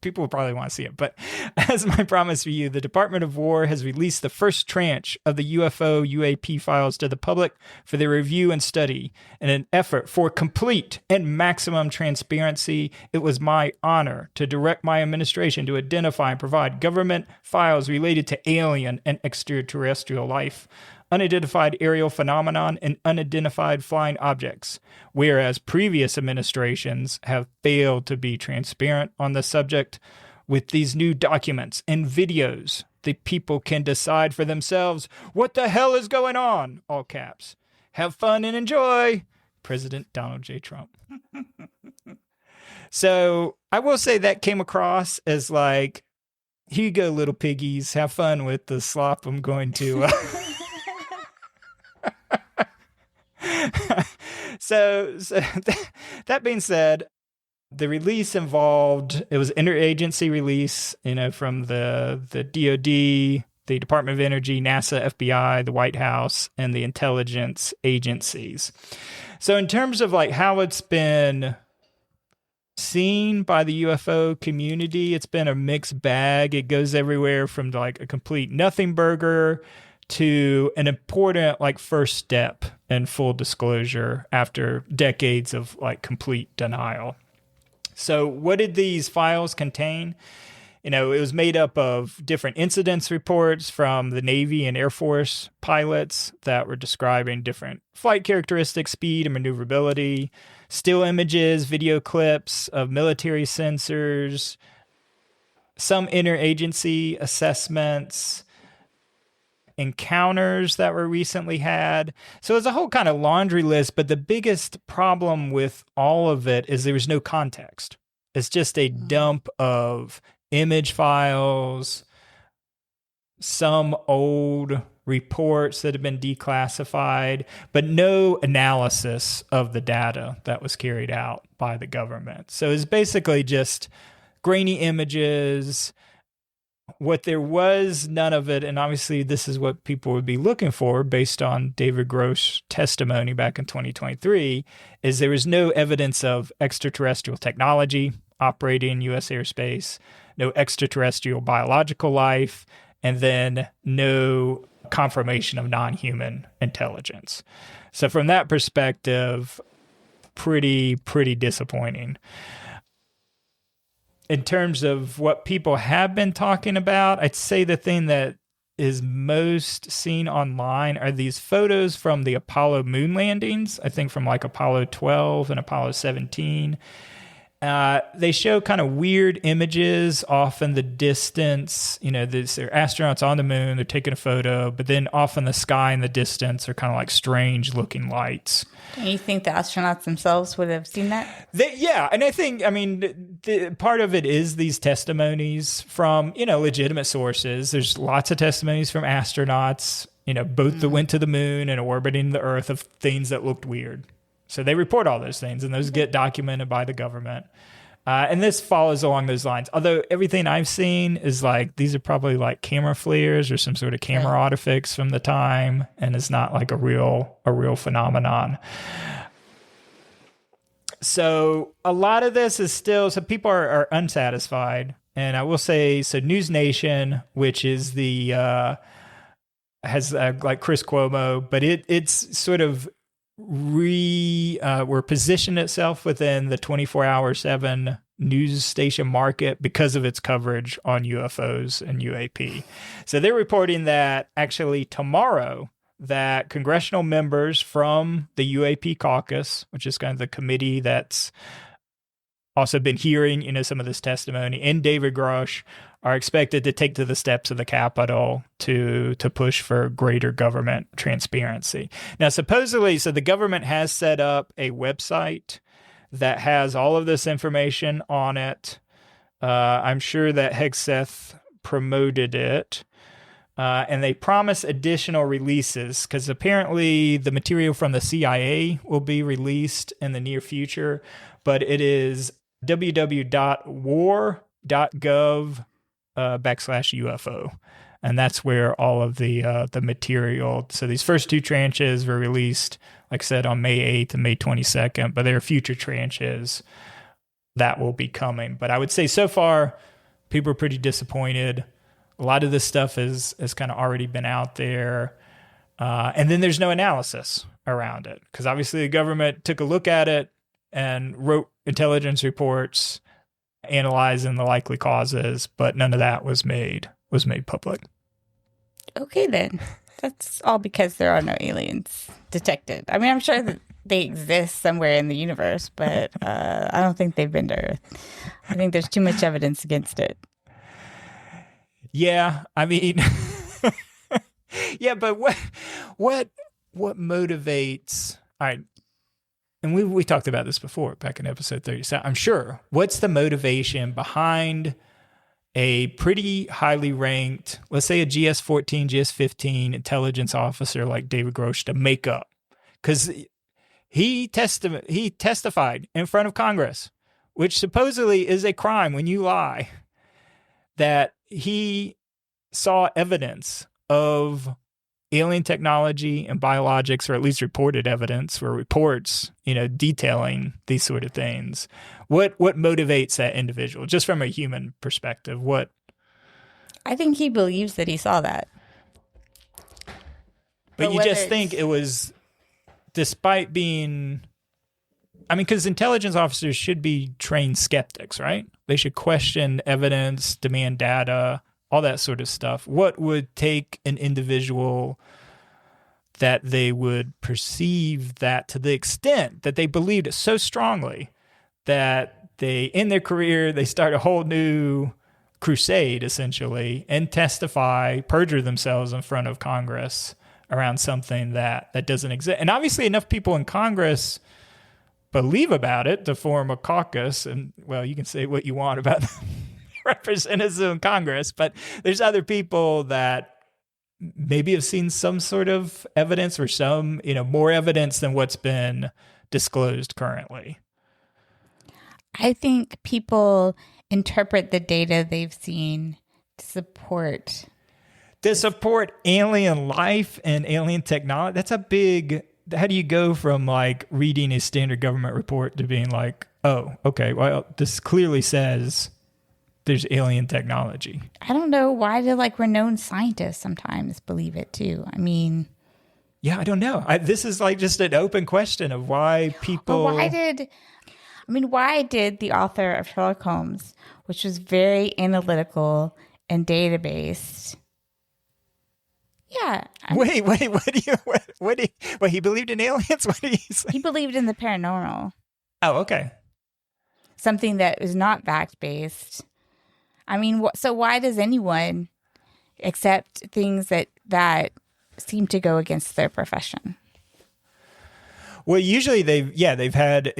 People will probably want to see it, but as my promise for you, the Department of War has released the first tranche of the UFO UAP files to the public for their review and study. In an effort for complete and maximum transparency, it was my honor to direct my administration to identify and provide government files related to alien and extraterrestrial life, unidentified aerial phenomenon, and unidentified flying objects, whereas previous administrations have failed to be transparent on the subject. With these new documents and videos, the people can decide for themselves what the hell is going on, all caps. Have fun and enjoy, President Donald J. Trump. So I will say that came across as like, here you go, little piggies, have fun with the slop I'm going to... So that being said, the release involved, it was interagency release, from the DOD, the Department of Energy, NASA, FBI, the White House, and the intelligence agencies. So in terms of like how it's been seen by the UFO community, it's been a mixed bag. It goes everywhere from like a complete nothing burger to an important like first step in full disclosure after decades of like complete denial. So what did these files contain? It was made up of different incidents reports from the Navy and Air Force pilots that were describing different flight characteristics, speed, and maneuverability, still images, video clips of military sensors, some interagency assessments, encounters that were recently had. So it's a whole kind of laundry list, but the biggest problem with all of it is there was no context. It's just a dump of image files, some old reports that have been declassified, but no analysis of the data that was carried out by the government. So it's basically just grainy images. What there was, none of it, and obviously this is what people would be looking for based on David Grosh's testimony back in 2023, is there was no evidence of extraterrestrial technology operating in U.S. airspace, no extraterrestrial biological life, and then no confirmation of non-human intelligence. So from that perspective, pretty disappointing. In terms of what people have been talking about, I'd say the thing that is most seen online are these photos from the Apollo moon landings, I think from like Apollo 12 and Apollo 17. They show kind of weird images off in the distance. You know, they're astronauts on the moon. They're taking a photo, but then off in the sky in the distance are kind of like strange looking lights. And you think the astronauts themselves would have seen that? Yeah. And I think, I mean, part of it is these testimonies from, legitimate sources. There's lots of testimonies from astronauts, both that went to the moon and orbiting the Earth of things that looked weird. So they report all those things, and those get documented by the government. And this follows along those lines. Although everything I've seen is like, these are probably like camera flares or some sort of camera artifacts from the time, and it's not like a real phenomenon. So a lot of this is still, so people are unsatisfied. And I will say, so News Nation, which is has like Chris Cuomo, but it's sort of we're positioned itself within the 24/7 news station market because of its coverage on UFOs and UAP. So they're reporting that actually tomorrow that congressional members from the UAP caucus, which is kind of the committee that's also been hearing, some of this testimony, and David Grosh are expected to take to the steps of the Capitol to push for greater government transparency. Now, supposedly, so the government has set up a website that has all of this information on it. I'm sure that Hegseth promoted it. And they promise additional releases because apparently the material from the CIA will be released in the near future, but it is www.war.gov/UFO. And that's where all of the material. So these first two tranches were released, like I said, on May 8th and May 22nd, but there are future tranches that will be coming. But I would say so far, people are pretty disappointed. A lot of this stuff has kind of already been out there. And then there's no analysis around it because obviously the government took a look at it and wrote intelligence reports analyzing the likely causes, but none of that was made public. Okay, then. That's all because there are no aliens detected. I mean, I'm sure that they exist somewhere in the universe, but I don't think they've been to Earth. I think there's too much evidence against it. Yeah, I mean, yeah, but what motivates? All right, and we talked about this before back in episode 30. So I'm sure. What's the motivation behind a pretty highly ranked, let's say a GS-14, GS-15 intelligence officer like David Grosh to make up? Because he testified in front of Congress, which supposedly is a crime when you lie, that he saw evidence of alien technology and biologics, or at least reported evidence or reports, detailing these sort of things. What motivates that individual, just from a human perspective? What? I think he believes that he saw that. But you just think it was, despite being, I mean, because intelligence officers should be trained skeptics, right? They should question evidence, demand data, all that sort of stuff. What would take an individual that they would perceive that to the extent that they believed it so strongly that they, in their career, they start a whole new crusade, essentially, and testify, perjure themselves in front of Congress around something that doesn't exist. And obviously enough people in Congress believe about it to form a caucus. And, well, you can say what you want about representatives in Congress, but there's other people that maybe have seen some sort of evidence or some, more evidence than what's been disclosed currently. I think people interpret the data they've seen to support alien life and alien technology. That's a big, how do you go from like reading a standard government report to being like, oh, okay, well, this clearly says there's alien technology. I don't know why do renowned scientists sometimes believe it too. I mean, yeah, I don't know. This is just an open question of why people. Why did the author of Sherlock Holmes, which was very analytical and database? Yeah. Wait, he believed in aliens? What did he say? He believed in the paranormal. Oh, okay. something that is not fact-based. I mean, so why does anyone accept things that seem to go against their profession? Well, usually they've had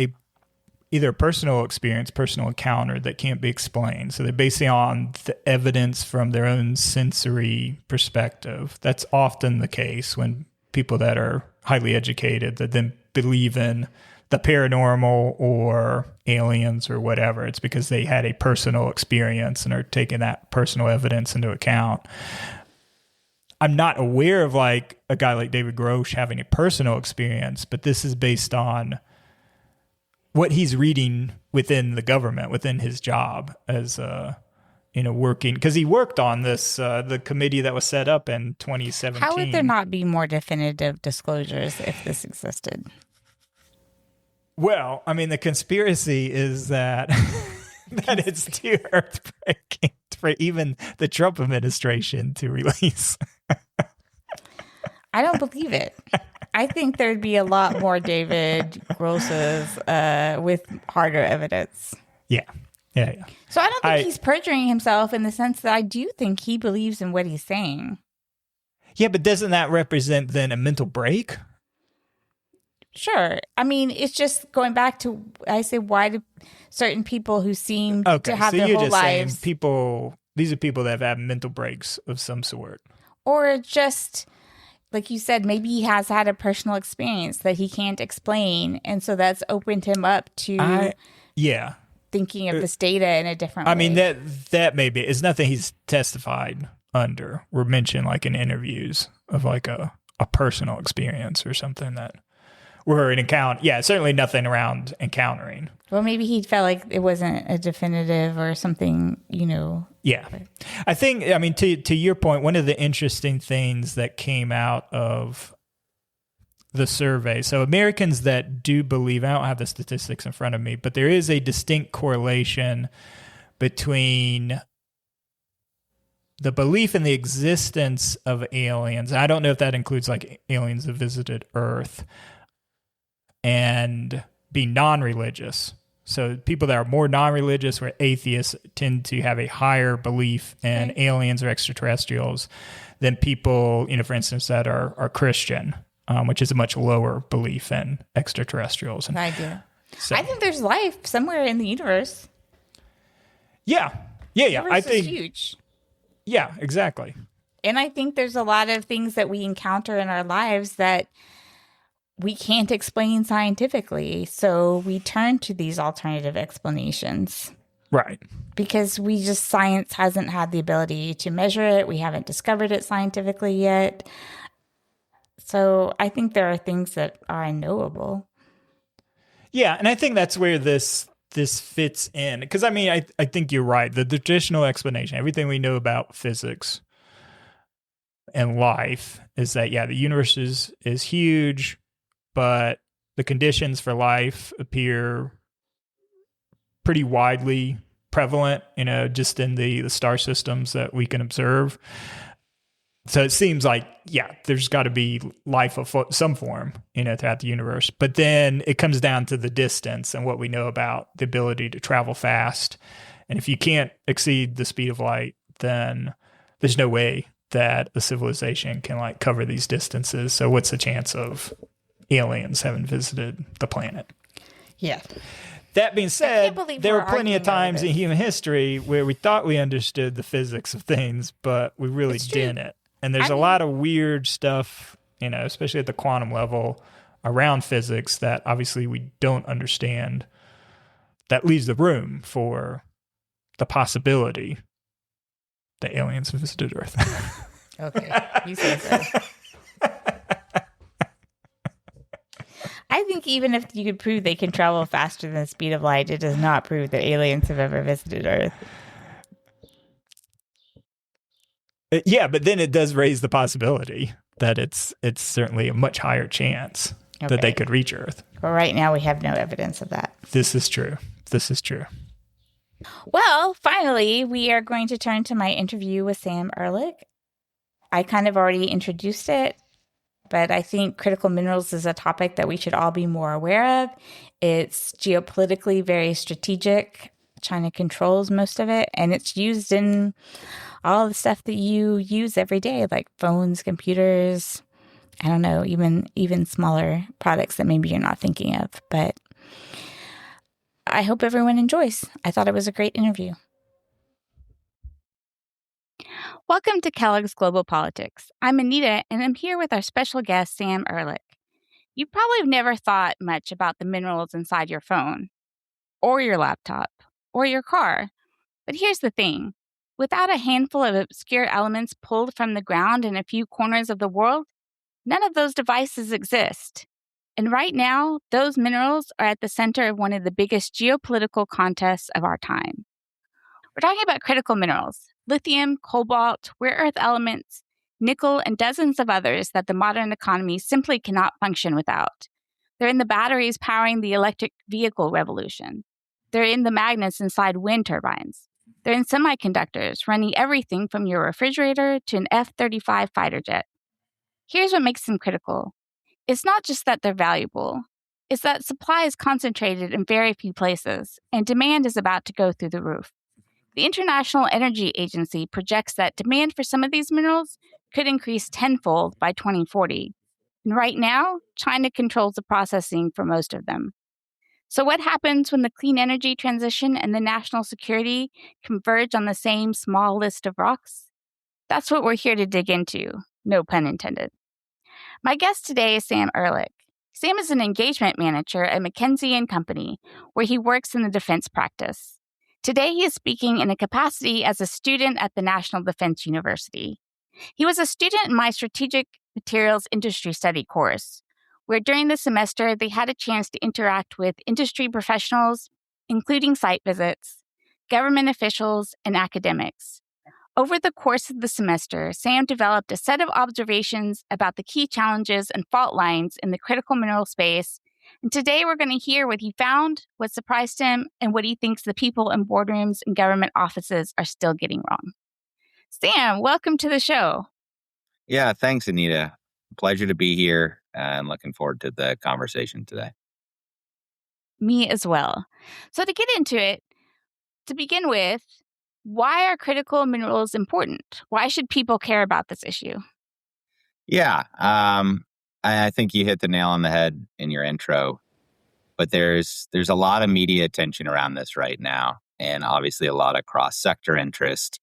either a personal experience, personal encounter that can't be explained. So they're basing on the evidence from their own sensory perspective. That's often the case when people that are highly educated that then believe in the paranormal or aliens or whatever. It's because they had a personal experience and are taking that personal evidence into account. I'm not aware of like a guy like David Grosh having a personal experience, but this is based on what he's reading within the government, within his job as working, because he worked on this, the committee that was set up in 2017. How would there not be more definitive disclosures if this existed? Well, I mean, the conspiracy is that that it's too earthbreaking for even the Trump administration to release. I don't believe it. I think there'd be a lot more David Grosses with harder evidence. Yeah. So I don't think he's perjuring himself in the sense that I do think he believes in what he's saying. Yeah, but doesn't that represent then a mental break? Sure. I mean, it's just going back to, I say, why do certain people who seem to have their whole lives... These are people that have had mental breaks of some sort. Or just... like you said, maybe he has had a personal experience that he can't explain. And so that's opened him up to thinking of this data in a different way. I mean, that may be. It's nothing he's testified under or mentioned like in interviews of like a personal experience or something that were an encounter. Yeah, certainly nothing around encountering. Well, maybe he felt like it wasn't a definitive or something, Yeah. I think, I mean, to your point, one of the interesting things that came out of the survey, so Americans that do believe, I don't have the statistics in front of me, but there is a distinct correlation between the belief in the existence of aliens. I don't know if that includes like aliens that visited Earth, and being non-religious. So people that are more non-religious or atheists tend to have a higher belief in aliens or extraterrestrials than people, for instance, that are Christian, which is a much lower belief in extraterrestrials. I do. So, I think there's life somewhere in the universe. Yeah. I think is huge. Yeah, exactly. And I think there's a lot of things that we encounter in our lives that we can't explain scientifically, so we turn to these alternative explanations. Right. Because science hasn't had the ability to measure it. We haven't discovered it scientifically yet. So I think there are things that are unknowable. Yeah, and I think that's where this fits in. Because, I mean, I think you're right. The traditional explanation, everything we know about physics and life is that, the universe is huge, but the conditions for life appear pretty widely prevalent, just in the star systems that we can observe. So it seems like, there's got to be life of some form, throughout the universe. But then it comes down to the distance and what we know about the ability to travel fast. And if you can't exceed the speed of light, then there's no way that a civilization can like cover these distances. So what's the chance of aliens having visited the planet? Yeah. That being said, there were plenty of times in human history where we thought we understood the physics of things, but we really didn't. And there's a lot of weird stuff, especially at the quantum level around physics that obviously we don't understand, that leaves the room for the possibility that aliens have visited Earth. Okay, you say so. I think even if you could prove they can travel faster than the speed of light, it does not prove that aliens have ever visited Earth. Yeah, but then it does raise the possibility that it's certainly a much higher chance that they could reach Earth. But right now we have no evidence of that. This is true. Well, finally, we are going to turn to my interview with Sam Erhlich. I kind of already introduced it, but I think critical minerals is a topic that we should all be more aware of. It's geopolitically very strategic. China controls most of it, and it's used in all the stuff that you use every day, like phones, computers. I don't know, even smaller products that maybe you're not thinking of. But I hope everyone enjoys. I thought it was a great interview. Welcome to Kellogg's Global Politics. I'm Anita, and I'm here with our special guest, Sam Erhlich. You probably have never thought much about the minerals inside your phone, or your laptop, or your car. But here's the thing. Without a handful of obscure elements pulled from the ground in a few corners of the world, none of those devices exist. And right now, those minerals are at the center of one of the biggest geopolitical contests of our time. We're talking about critical minerals: lithium, cobalt, rare earth elements, nickel, and dozens of others that the modern economy simply cannot function without. They're in the batteries powering the electric vehicle revolution. They're in the magnets inside wind turbines. They're in semiconductors, running everything from your refrigerator to an F-35 fighter jet. Here's what makes them critical. It's not just that they're valuable. It's that supply is concentrated in very few places, and demand is about to go through the roof. The International Energy Agency projects that demand for some of these minerals could increase tenfold by 2040. And right now, China controls the processing for most of them. So what happens when the clean energy transition and the national security converge on the same small list of rocks? That's what we're here to dig into, no pun intended. My guest today is Sam Erhlich. Sam is an engagement manager at McKinsey and Company, where he works in the defense practice. Today, he is speaking in a capacity as a student at the National Defense University. He was a student in my Strategic Materials Industry Study course, where during the semester, they had a chance to interact with industry professionals, including site visits, government officials, and academics. Over the course of the semester, Sam developed a set of observations about the key challenges and fault lines in the critical mineral space. And today we're going to hear what he found, what surprised him, and what he thinks the people in boardrooms and government offices are still getting wrong. Sam, welcome to the show. Yeah, thanks, Anita. Pleasure to be here, and looking forward to the conversation today. Me as well. So to get into it, to begin with, why are critical minerals important? Why should people care about this issue? Yeah, I think you hit the nail on the head in your intro, but there's a lot of media attention around this right now, and obviously a lot of cross-sector interest,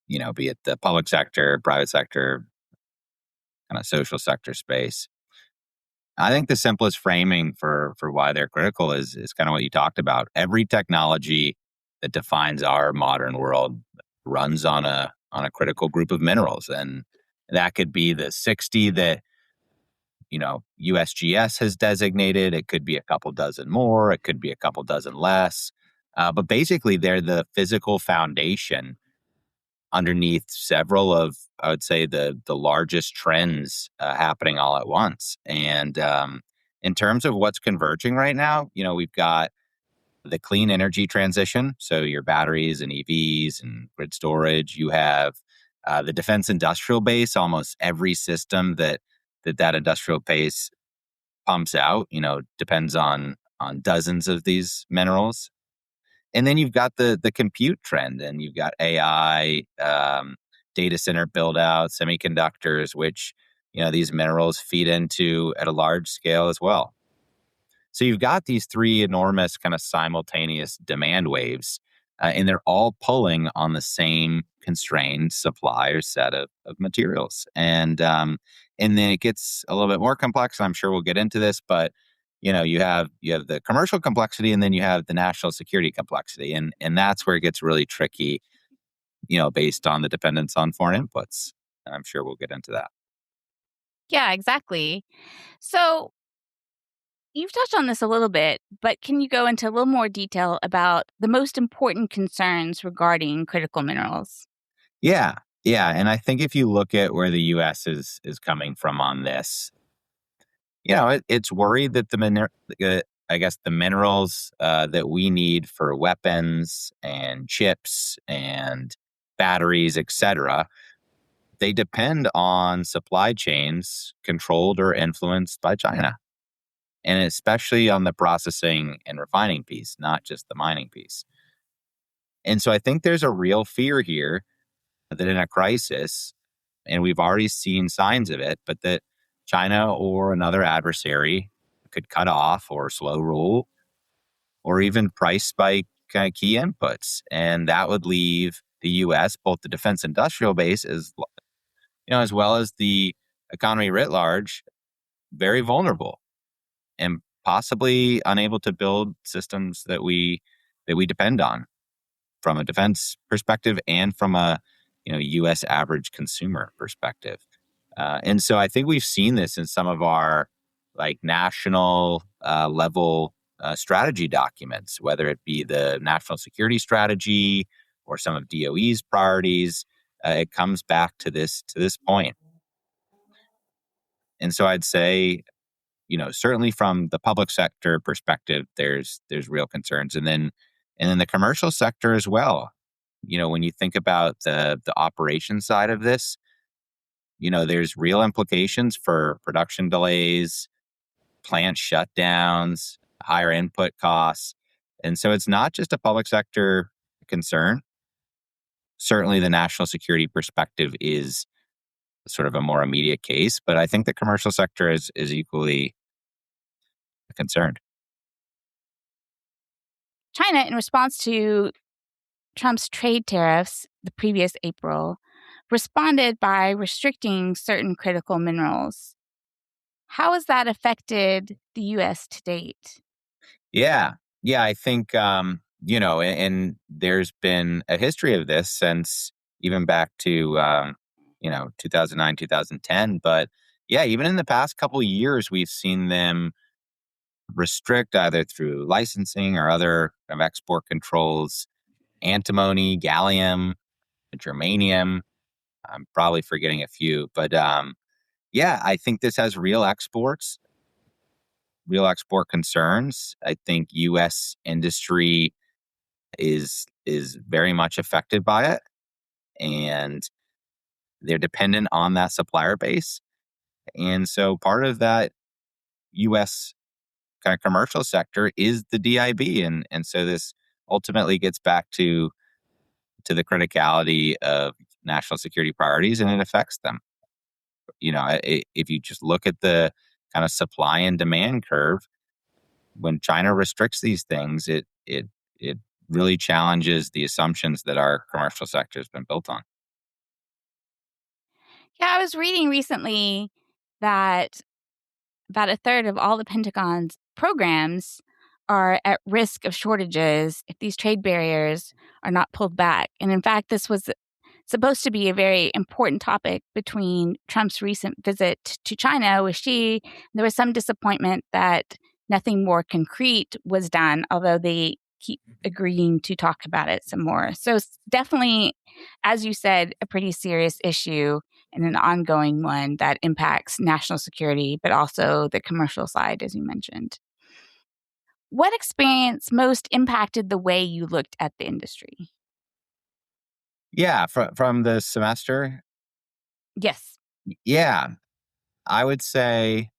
be it the public sector, private sector, kind of social sector space. I think the simplest framing for why they're critical is kind of what you talked about. Every technology that defines our modern world runs on a critical group of minerals, and that could be the 60 that USGS has designated. It could be a couple dozen more. It could be a couple dozen less. But basically, they're the physical foundation underneath several of, I would say, the largest trends happening all at once. And in terms of what's converging right now, we've got the clean energy transition. So your batteries and EVs and grid storage. You have the defense industrial base. Almost every system that industrial base pumps out, depends on dozens of these minerals. And then you've got the compute trend, and you've got AI, data center build out, semiconductors, which, these minerals feed into at a large scale as well. So you've got these three enormous kind of simultaneous demand waves, and they're all pulling on the same constrained supply or set of materials. And then it gets a little bit more complex. I'm sure we'll get into this, but you have the commercial complexity, and then you have the national security complexity, and that's where it gets really tricky, based on the dependence on foreign inputs. And I'm sure we'll get into that. Yeah, exactly. So you've touched on this a little bit, but can you go into a little more detail about the most important concerns regarding critical minerals? Yeah. And I think if you look at where the U.S. is coming from on this, it's worried that the minerals that we need for weapons and chips and batteries, etc., they depend on supply chains controlled or influenced by China, and especially on the processing and refining piece, not just the mining piece. And so I think there's a real fear here that in a crisis, and we've already seen signs of it, but that China or another adversary could cut off or slow roll or even price spike kind of key inputs. And that would leave the U.S., both the defense industrial base as well as the economy writ large, very vulnerable and possibly unable to build systems that we depend on from a defense perspective and from a U.S. average consumer perspective. And so I think we've seen this in some of our national level strategy documents, whether it be the national security strategy or some of DOE's priorities. It comes back to this point. And so I'd say, certainly from the public sector perspective, there's real concerns, and then the commercial sector as well. When you think about the operations side of this, there's real implications for production delays, plant shutdowns, higher input costs. And so it's not just a public sector concern. Certainly the national security perspective is sort of a more immediate case, but I think the commercial sector is equally concerned. China, in response to Trump's trade tariffs the previous April, responded by restricting certain critical minerals. How has that affected the U.S. to date? Yeah, I think, and there's been a history of this since even back to, 2009, 2010. But yeah, even in the past couple of years, we've seen them restrict either through licensing or other kind of export controls, antimony, gallium, germanium. I'm probably forgetting a few, but I think this has real export concerns. I think U.S. industry is very much affected by it, and they're dependent on that supplier base. And so part of that U.S. kind of commercial sector is the DIB, and so this ultimately gets back to the criticality of national security priorities, and it affects them. If you just look at the kind of supply and demand curve, when China restricts these things, it really challenges the assumptions that our commercial sector has been built on. Yeah, I was reading recently that about a third of all the Pentagon's programs are at risk of shortages if these trade barriers are not pulled back. And in fact, this was supposed to be a very important topic between Trump's recent visit to China with Xi. There was some disappointment that nothing more concrete was done, although they keep agreeing to talk about it some more. So it's definitely, as you said, a pretty serious issue and an ongoing one that impacts national security, but also the commercial side, as you mentioned. What experience most impacted the way you looked at the industry? Yeah, from the semester? Yes. Yeah, I would say,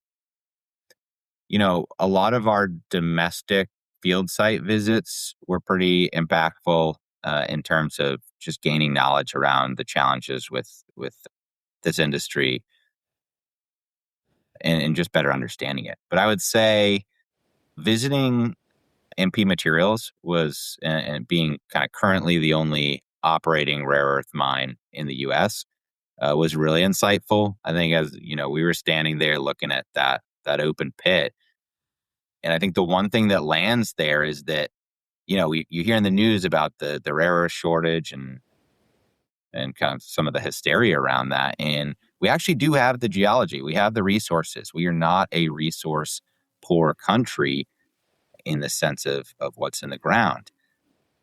a lot of our domestic field site visits were pretty impactful in terms of just gaining knowledge around the challenges with this industry and just better understanding it. But I would say visiting MP Materials was, and being kind of currently the only operating rare earth mine in the U.S., was really insightful. I think as, we were standing there looking at that open pit. And I think the one thing that lands there is that, you hear in the news about the rare earth shortage and kind of some of the hysteria around that. And we actually do have the geology. We have the resources. We are not a resource poor country in the sense of what's in the ground.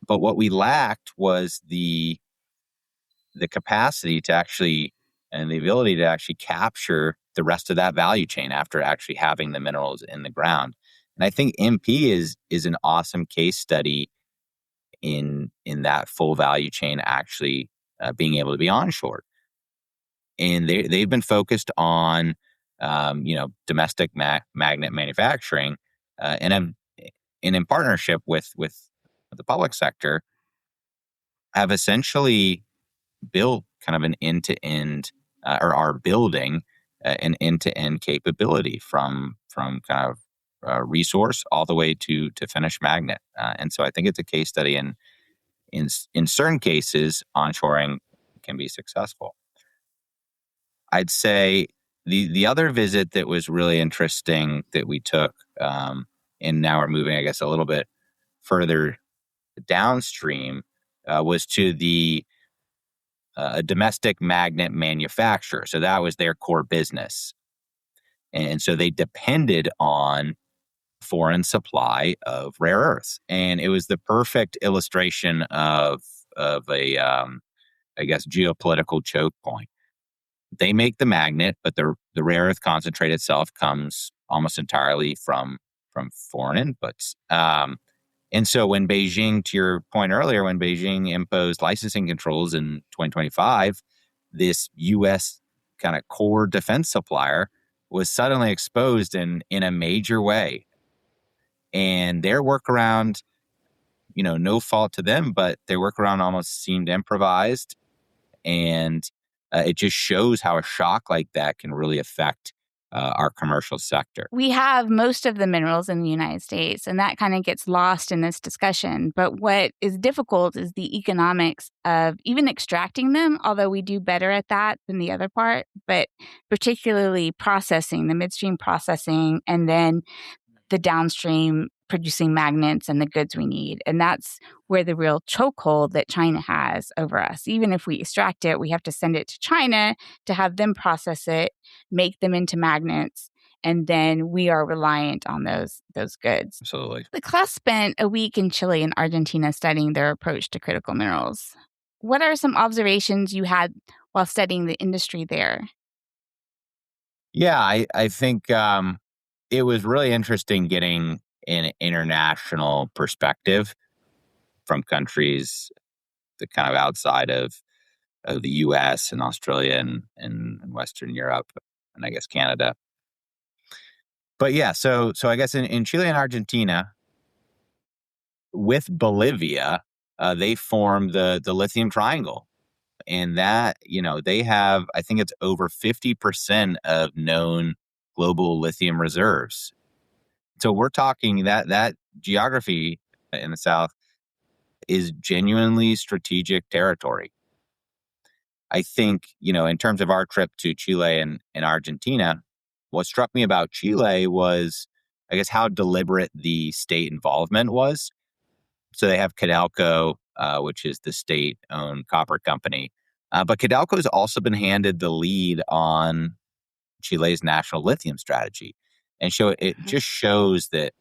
But what we lacked was the capacity to actually, and the ability to actually capture the rest of that value chain after actually having the minerals in the ground. And I think MP is an awesome case study in that full value chain actually being able to be onshore. and they've been focused on domestic magnet manufacturing, and in partnership with the public sector, have essentially built kind of an end-to-end, or are building an end-to-end capability from kind of resource all the way to finished magnet. And so I think it's a case study, and in certain cases, onshoring can be successful. I'd say the other visit that was really interesting that we took, and now we're moving, I guess, a little bit further downstream, was to the domestic magnet manufacturer. So that was their core business. And so they depended on foreign supply of rare earths. And it was the perfect illustration of a, I guess, geopolitical choke point. They make the magnet, but the rare earth concentrate itself comes almost entirely from foreign inputs. And so when Beijing, to your point earlier, when Beijing imposed licensing controls in 2025, this U.S. kind of core defense supplier was suddenly exposed in a major way. And their workaround, no fault to them, but their workaround almost seemed improvised. And it just shows how a shock like that can really affect our commercial sector. We have most of the minerals in the United States, and that kind of gets lost in this discussion. But what is difficult is the economics of even extracting them, although we do better at that than the other part, but particularly processing, the midstream processing, and then the downstream producing magnets and the goods we need. And that's where the real chokehold that China has over us. Even if we extract it, we have to send it to China to have them process it, make them into magnets, and then we are reliant on those goods. Absolutely. The class spent a week in Chile and Argentina studying their approach to critical minerals. What are some observations you had while studying the industry there? Yeah, I think it was really interesting getting an international perspective from countries that kind of outside of the U.S. and Australia and Western Europe, and I guess Canada. But yeah, so I guess in Chile and Argentina, with Bolivia, they formed the lithium triangle. And that, they have, I think it's over 50% of known global lithium reserves. So we're talking that geography in the South is genuinely strategic territory. I think, in terms of our trip to Chile and Argentina, what struck me about Chile was, I guess, how deliberate the state involvement was. So they have Codelco, which is the state-owned copper company. But Codelco has also been handed the lead on Chile's national lithium strategy. And so it just shows that,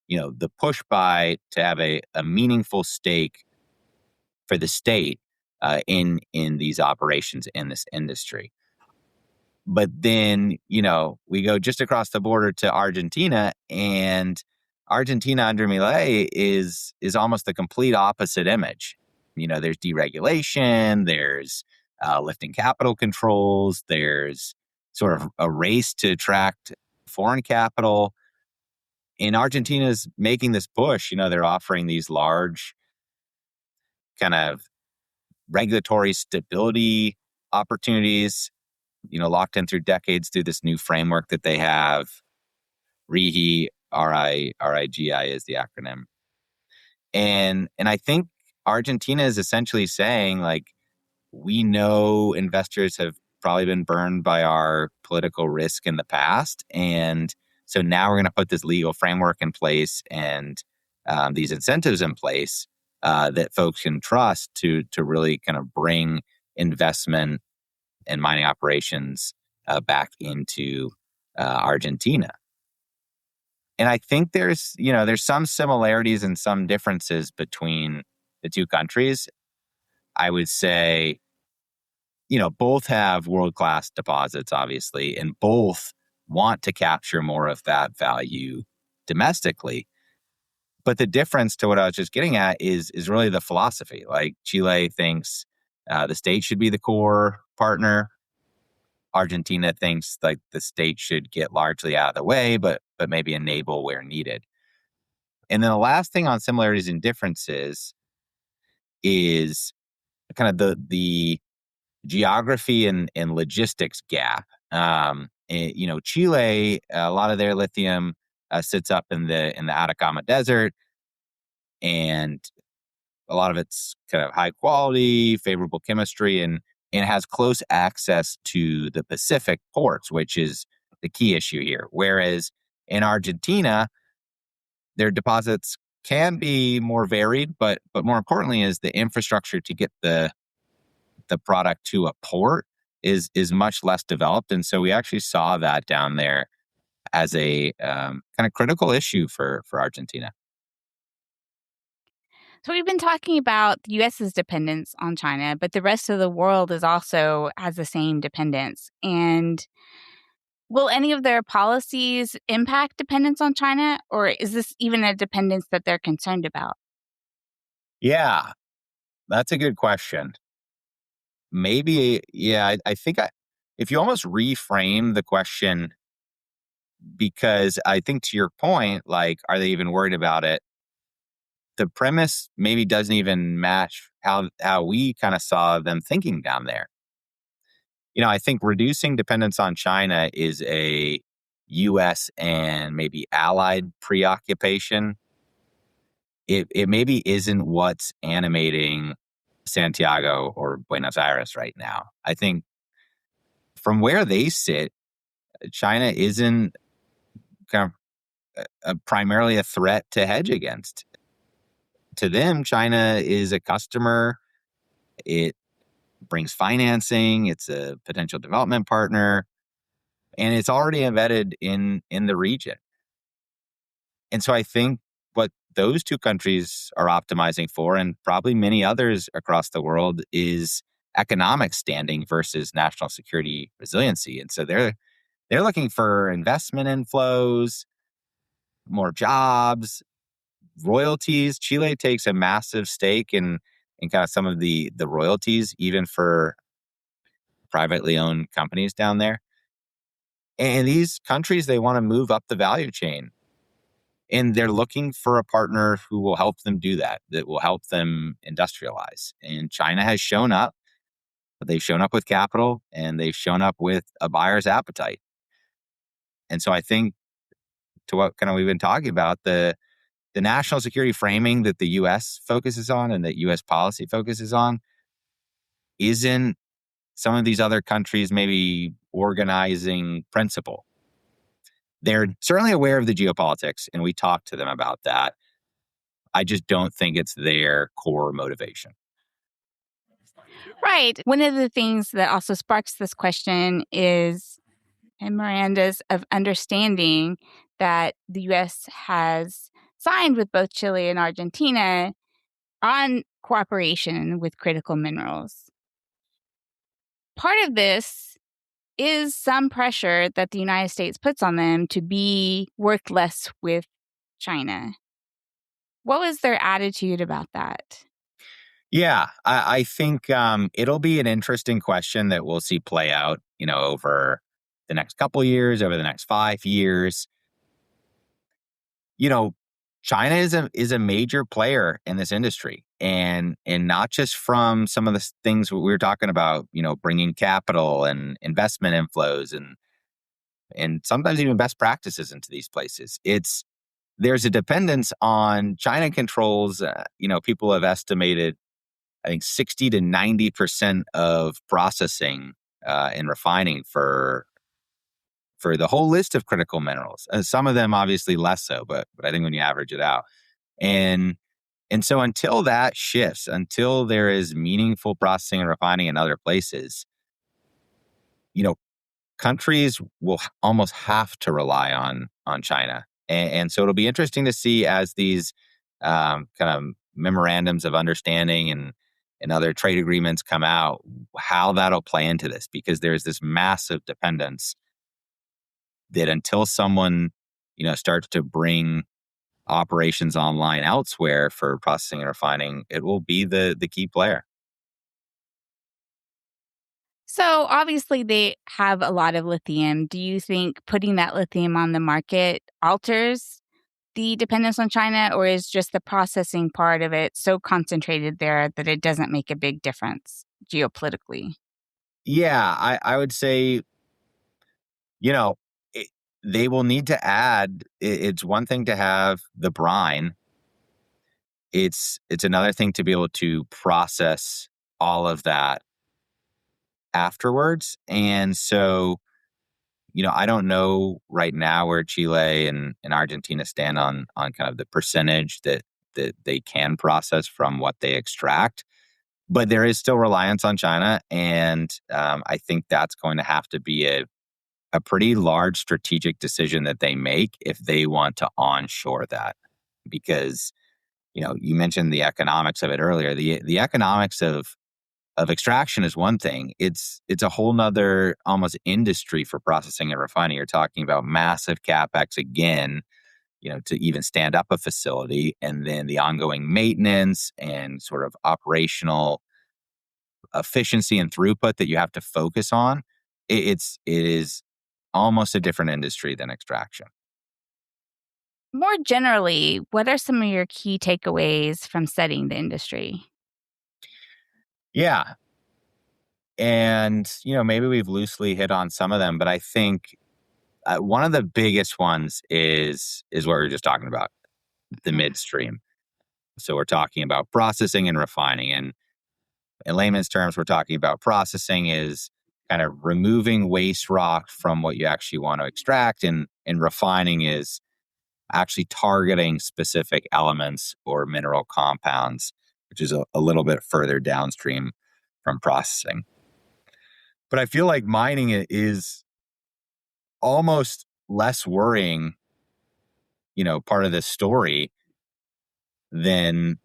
the push to have a meaningful stake for the state in these operations in this industry. But then, we go just across the border to Argentina, and Argentina under Milei is almost the complete opposite image. There's deregulation, there's lifting capital controls, there's sort of a race to attract foreign capital. And Argentina's making this push, they're offering these large kind of regulatory stability opportunities, locked in through decades through this new framework that they have. RIGI, RIGI is the acronym. And I think Argentina is essentially saying, like, we know investors have probably been burned by our political risk in the past. And so now we're going to put this legal framework in place and these incentives in place that folks can trust to really kind of bring investment and mining operations back into Argentina. And I think there's some similarities and some differences between the two countries. I would say, both have world-class deposits, obviously, and both want to capture more of that value domestically. But the difference to what I was just getting at is really the philosophy. Like, Chile thinks the state should be the core partner. Argentina thinks like the state should get largely out of the way, but maybe enable where needed. And then the last thing on similarities and differences is kind of the geography and logistics gap. Chile, a lot of their lithium sits up in the Atacama Desert, and a lot of it's kind of high quality, favorable chemistry, and has close access to the Pacific ports, which is the key issue here. Whereas in Argentina, their deposits can be more varied, but more importantly is the infrastructure to get the product to a port is much less developed. And so we actually saw that down there as a kind of critical issue for Argentina. So we've been talking about the U.S.'s dependence on China, but the rest of the world is also has the same dependence. And will any of their policies impact dependence on China, or is this even a dependence that they're concerned about? Yeah, that's a good question. Maybe, yeah, I think if you almost reframe the question, because I think to your point, like, are they even worried about it? The premise maybe doesn't even match how we kind of saw them thinking down there. I think reducing dependence on China is a U.S. and maybe allied preoccupation. It maybe isn't what's animating Santiago or Buenos Aires right now. I think from where they sit, China isn't kind of primarily a threat to hedge against. To them, China is a customer. It brings financing. It's a potential development partner, and it's already embedded in the region. And so I think what those two countries are optimizing for, and probably many others across the world, is economic standing versus national security resiliency. And so they're looking for investment inflows, more jobs, royalties. Chile takes a massive stake in kind of some of the royalties, even for privately owned companies down there. And these countries, they want to move up the value chain. And they're looking for a partner who will help them do that will help them industrialize. And China has shown up. They've shown up with capital, and they've shown up with a buyer's appetite. And so I think, to what kind of we've been talking about, the national security framing that the U.S. focuses on and that U.S. policy focuses on isn't some of these other countries maybe organizing principle. They're certainly aware of the geopolitics, and we talked to them about that. I just don't think it's their core motivation. Right. One of the things that also sparks this question is memorandums of understanding that the U.S. has signed with both Chile and Argentina on cooperation with critical minerals. Part of this is some pressure that the United States puts on them to work less with China. What was their attitude about that? Yeah, I think it'll be an interesting question that we'll see play out, over the next couple of years, over the next 5 years. China is a major player in this industry, and not just from some of the things we were talking about, bringing capital and investment inflows and sometimes even best practices into these places. There's a dependence on China controls. People have estimated, I think, 60 to 90% of processing and refining for the whole list of critical minerals. Some of them obviously less so, but I think when you average it out. And so until that shifts, until there is meaningful processing and refining in other places, countries will almost have to rely on China. And so it'll be interesting to see, as these kind of memorandums of understanding and other trade agreements come out, how that'll play into this, because there's this massive dependence that until someone, starts to bring operations online elsewhere for processing and refining, it will be the key player. So obviously they have a lot of lithium. Do you think putting that lithium on the market alters the dependence on China, or is just the processing part of it so concentrated there that it doesn't make a big difference geopolitically? Yeah, I would say, you know, it, they will need to add. It's one thing to have the brine. It's another thing to be able to process all of that afterwards. And so, I don't know right now where Chile and Argentina stand on kind of the percentage that they can process from what they extract. But there is still reliance on China, and I think that's going to have to be a pretty large strategic decision that they make if they want to onshore that. Because, you mentioned the economics of it earlier. The economics of extraction is one thing. It's a whole nother almost industry for processing and refining. You're talking about massive capex again, to even stand up a facility, and then the ongoing maintenance and sort of operational efficiency and throughput that you have to focus on. It is almost a different industry than extraction. More generally, what are some of your key takeaways from studying the industry? Yeah. And, maybe we've loosely hit on some of them, but I think one of the biggest ones is what we were just talking about, the midstream. So we're talking about processing and refining. And in layman's terms, we're talking about processing is kind of removing waste rock from what you actually want to extract. And refining is actually targeting specific elements or mineral compounds, which is a little bit further downstream from processing. But I feel like mining is almost less worrying, part of this story than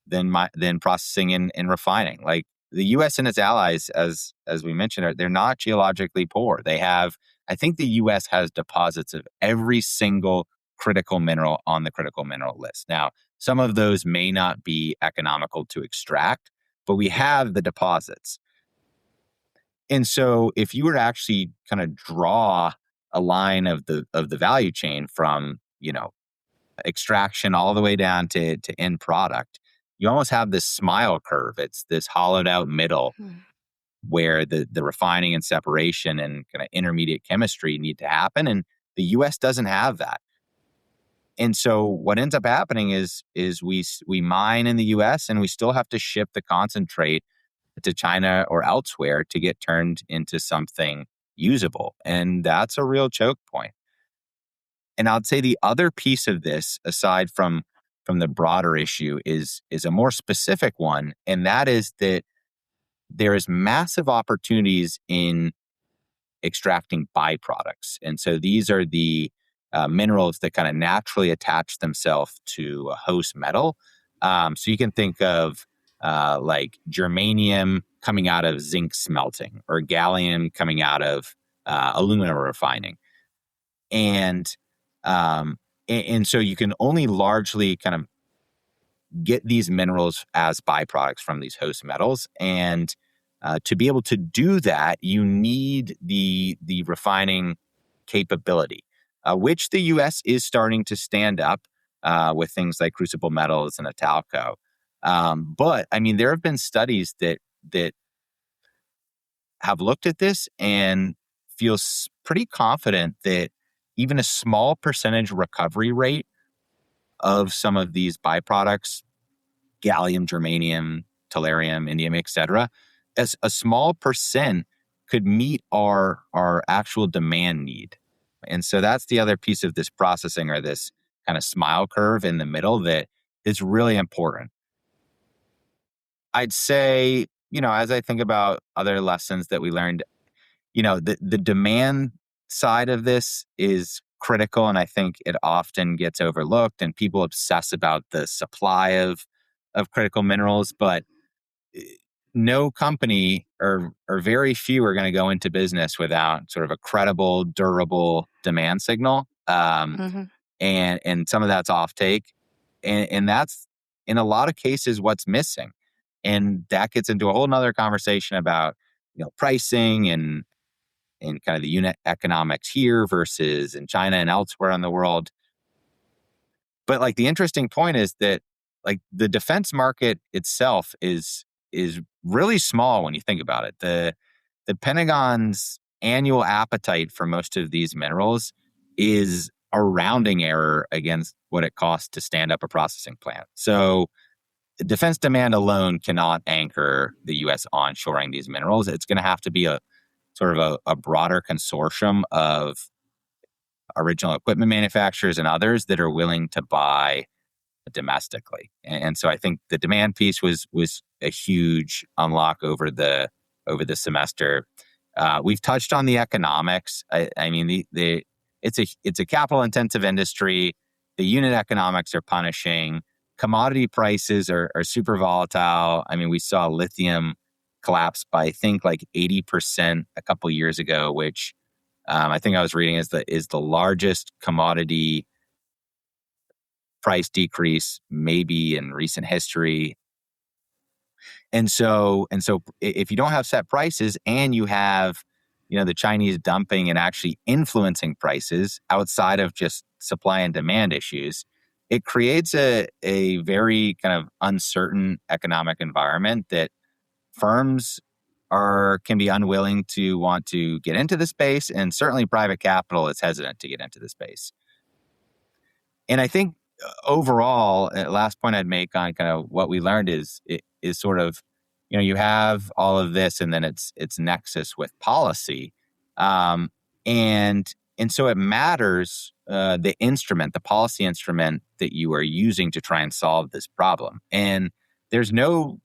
than processing and refining. Like the U.S. and its allies, as we mentioned, they're not geologically poor. They have, I think, the U.S. has deposits of every single critical mineral on the critical mineral list. Now, some of those may not be economical to extract, but we have the deposits. And so, if you were to actually kind of draw a line of the value chain from extraction all the way down to end product, you almost have this smile curve. It's this hollowed out middle where the refining and separation and kind of intermediate chemistry need to happen, and the U.S. doesn't have that. And so what ends up happening is we mine in the U.S. and we still have to ship the concentrate to China or elsewhere to get turned into something usable, and that's a real choke point. And I'd say the other piece of this, aside from the broader issue, is a more specific one, and that is that there is massive opportunities in extracting byproducts. And so these are the minerals that kind of naturally attach themselves to a host metal. So you can think of like germanium coming out of zinc smelting, or gallium coming out of aluminum refining. And so you can only largely kind of get these minerals as byproducts from these host metals. And to be able to do that, you need the refining capability, which the U.S. is starting to stand up with things like Crucible Metals and Italco. But I mean, there have been studies that have looked at this and feel pretty confident that even a small percentage recovery rate of some of these byproducts, gallium, germanium, tellurium, indium, etc., as a small percent could meet our actual demand need. And so that's the other piece of this processing, or this kind of smile curve in the middle, that is really important. I'd say, as I think about other lessons that we learned, the demand side of this is critical, and I think it often gets overlooked, and people obsess about the supply of critical minerals. But no company, or very few, are going to go into business without sort of a credible, durable demand signal. And some of that's offtake, and that's in a lot of cases what's missing. And that gets into a whole nother conversation about pricing and kind of the unit economics here versus in China and elsewhere in the world. But like the interesting point is that like the defense market itself is really small when you think about it. The Pentagon's annual appetite for most of these minerals is a rounding error against what it costs to stand up a processing plant. So defense demand alone cannot anchor the U.S. onshoring these minerals. It's going to have to be a sort of a broader consortium of original equipment manufacturers and others that are willing to buy domestically. And so I think the demand piece was a huge unlock over the semester. We've touched on the economics. I mean, it's a capital intensive industry. The unit economics are punishing. Commodity prices are super volatile. I mean, we saw lithium collapse by I think like 80% a couple of years ago, which I think I was reading is the largest commodity price decrease maybe in recent history. And so if you don't have set prices and you have, the Chinese dumping and actually influencing prices outside of just supply and demand issues, it creates a very kind of uncertain economic environment that firms can be unwilling to want to get into the space, and certainly private capital is hesitant to get into the space. And I think overall, last point I'd make on kind of what we learned is sort of, you have all of this, and then it's nexus with policy, and so it matters the policy instrument that you are using to try and solve this problem. And there's no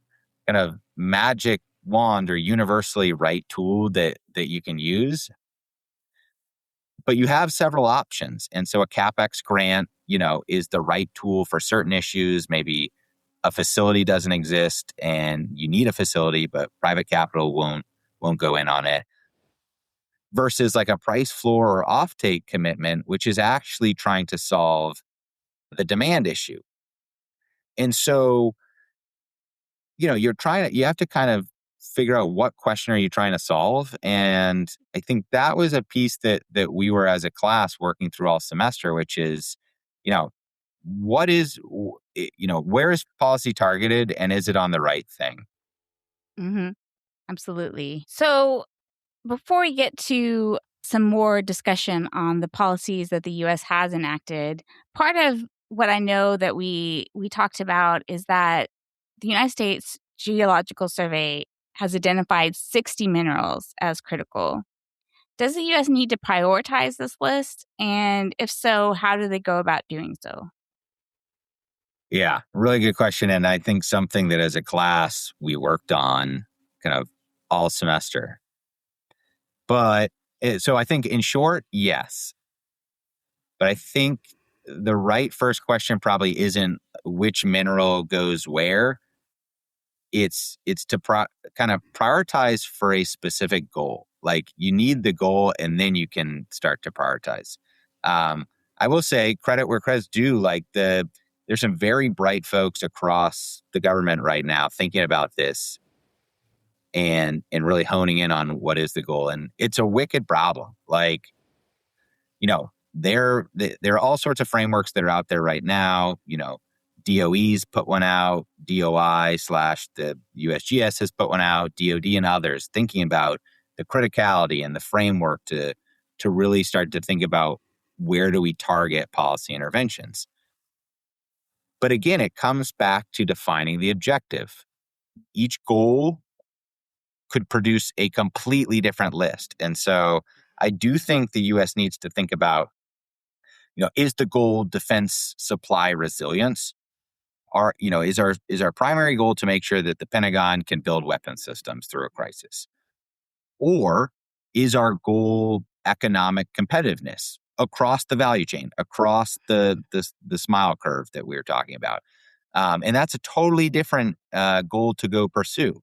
kind of magic wand or universally right tool that you can use, but you have several options. And so a CapEx grant, is the right tool for certain issues. Maybe a facility doesn't exist and you need a facility, but private capital won't go in on it. Versus like a price floor or offtake commitment, which is actually trying to solve the demand issue. And so, you have to kind of figure out what question are you trying to solve. And I think that was a piece that we were as a class working through all semester, which is, where is policy targeted and is it on the right thing? Mm-hmm. Absolutely. So before we get to some more discussion on the policies that the U.S. has enacted, part of what I know that we talked about is that the United States Geological Survey has identified 60 minerals as critical. Does the U.S. need to prioritize this list? And if so, how do they go about doing so? Yeah, really good question. And I think something that as a class we worked on kind of all semester. But so I think in short, yes. But I think the right first question probably isn't which mineral goes where. It's to kind of prioritize for a specific goal. Like you need the goal and then you can start to prioritize. I will say credit where credit's due. Like there's some very bright folks across the government right now thinking about this and really honing in on what is the goal. And it's a wicked problem. Like, there are all sorts of frameworks that are out there right now. DOE's put one out, DOI / the USGS has put one out, DOD and others thinking about the criticality and the framework to really start to think about where do we target policy interventions. But again, it comes back to defining the objective. Each goal could produce a completely different list. And so I do think the U.S. needs to think about, is the goal defense supply resilience? Is our primary goal to make sure that the Pentagon can build weapon systems through a crisis? Or is our goal economic competitiveness across the value chain, across the smile curve that we were talking about? And that's a totally different goal to go pursue.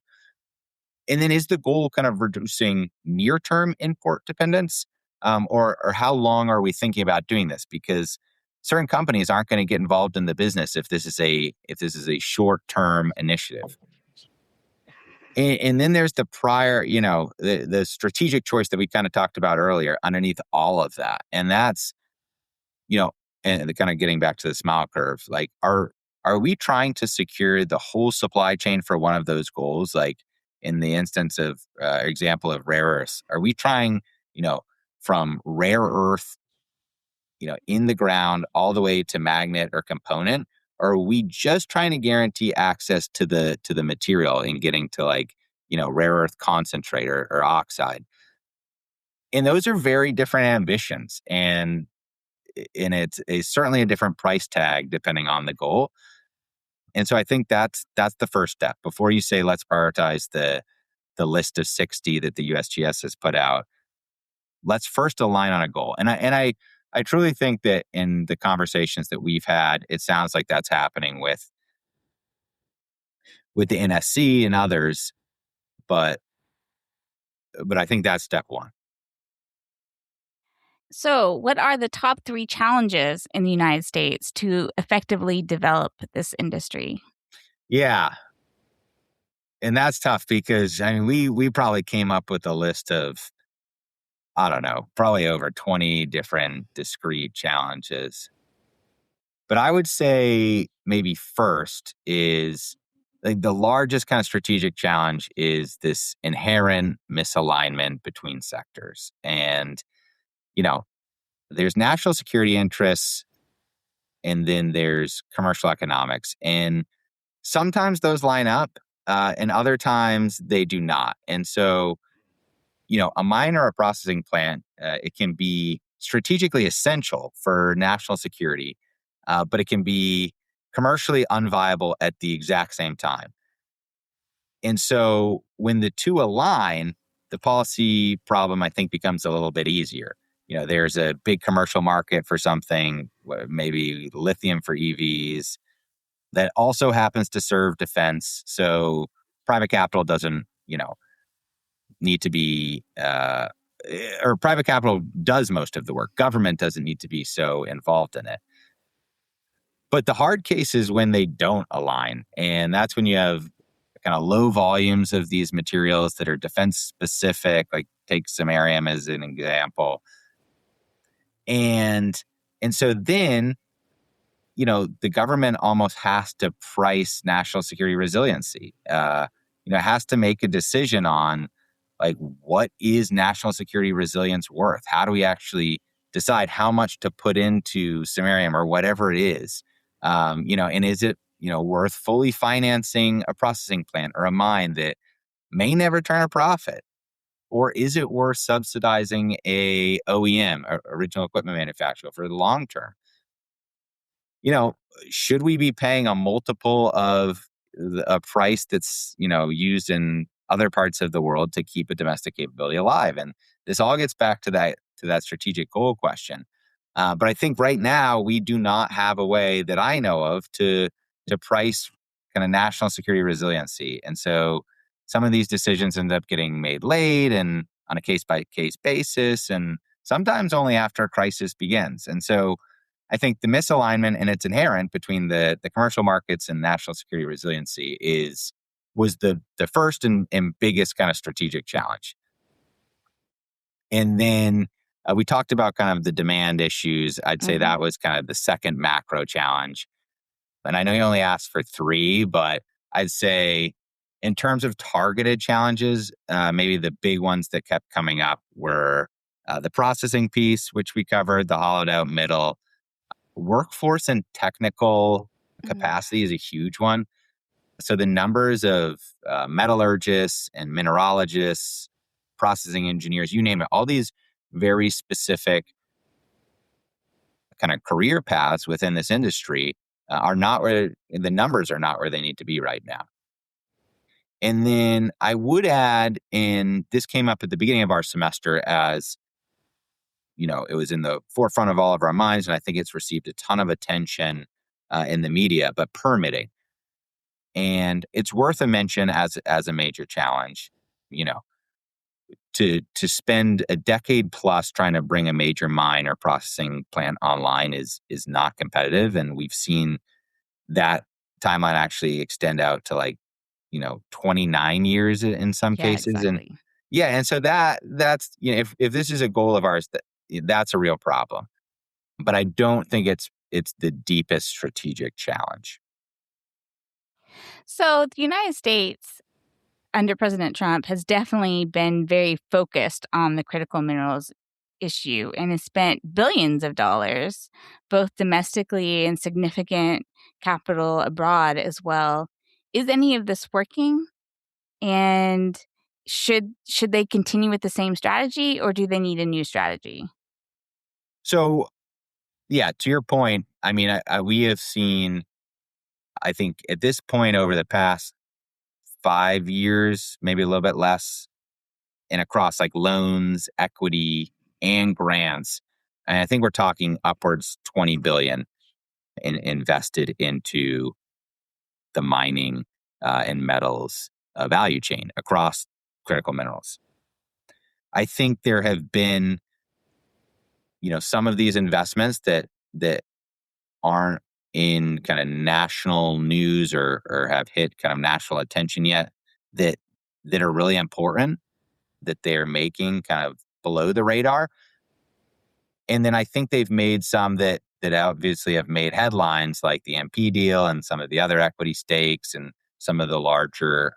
And then is the goal kind of reducing near-term import dependence? Or how long are we thinking about doing this? Because certain companies aren't going to get involved in the business if this is a short-term initiative. And then there's the prior, the strategic choice that we kind of talked about earlier underneath all of that. And that's, and the kind of getting back to the smile curve, like, are we trying to secure the whole supply chain for one of those goals? Like in the instance of example of rare earths, are we trying, from rare earth, in the ground all the way to magnet or component? Or are we just trying to guarantee access to the material and getting to like, rare earth concentrate or oxide? And those are very different ambitions. And it's certainly a different price tag depending on the goal. And so I think that's the first step. Before you say, let's prioritize the list of 60 that the USGS has put out, let's first align on a goal. And I truly think that in the conversations that we've had, it sounds like that's happening with the NSC and others. But I think that's step one. So, what are the top 3 challenges in the United States to effectively develop this industry? Yeah. And that's tough because, I mean, we probably came up with a list of, I don't know, probably over 20 different discrete challenges. But I would say maybe first is like the largest kind of strategic challenge is this inherent misalignment between sectors. And, there's national security interests and then there's commercial economics. And sometimes those line up and other times they do not. And so, a mine or a processing plant, it can be strategically essential for national security, but it can be commercially unviable at the exact same time. And so when the two align, the policy problem, I think, becomes a little bit easier. There's a big commercial market for something, maybe lithium for EVs, that also happens to serve defense. So private capital doesn't, need to be, or private capital does most of the work. Government doesn't need to be so involved in it. But the hard case is when they don't align. And that's when you have kind of low volumes of these materials that are defense specific, like take samarium as an example. And so then, the government almost has to price national security resiliency. Has to make a decision on like, what is national security resilience worth? How do we actually decide how much to put into samarium or whatever it is? And is it, worth fully financing a processing plant or a mine that may never turn a profit? Or is it worth subsidizing a OEM, or original equipment manufacturer, for the long term? Should we be paying a multiple of a price that's, used in other parts of the world to keep a domestic capability alive? And this all gets back to that strategic goal question. But I think right now we do not have a way that I know of to price kind of national security resiliency. And so some of these decisions end up getting made late and on a case-by-case basis, and sometimes only after a crisis begins. And so I think the misalignment, and it's inherent, between the commercial markets and national security resiliency was the first and biggest kind of strategic challenge. And then we talked about kind of the demand issues. I'd say that was kind of the second macro challenge. And I know you only asked for 3, but I'd say in terms of targeted challenges, maybe the big ones that kept coming up were the processing piece, which we covered, the hollowed out middle. Workforce and technical capacity is a huge one. So the numbers of metallurgists and mineralogists, processing engineers, you name it, all these very specific kind of career paths within this industry are not where the numbers are not where they need to be right now. And then I would add, and this came up at the beginning of our semester as, it was in the forefront of all of our minds, and I think it's received a ton of attention in the media, but permitting. And it's worth a mention as a major challenge. To spend a decade plus trying to bring a major mine or processing plant online is not competitive. And we've seen that timeline actually extend out to 29 years in some Yeah, cases. exactly. And so that's, if this is a goal of ours, that's a real problem. But I don't think it's the deepest strategic challenge. So the United States under President Trump has definitely been very focused on the critical minerals issue and has spent billions of dollars, both domestically and significant capital abroad as well. Is any of this working? And should they continue with the same strategy, or do they need a new strategy? So, yeah, to your point, I mean, we have seen, I think at this point over the past 5 years, maybe a little bit less, and across like loans, equity, and grants. And I think we're talking upwards 20 billion invested into the mining and metals value chain across critical minerals. I think there have been, some of these investments that aren't in kind of national news or have hit kind of national attention yet that are really important, that they're making kind of below the radar. And then I think they've made some that obviously have made headlines, like the MP deal and some of the other equity stakes and some of the larger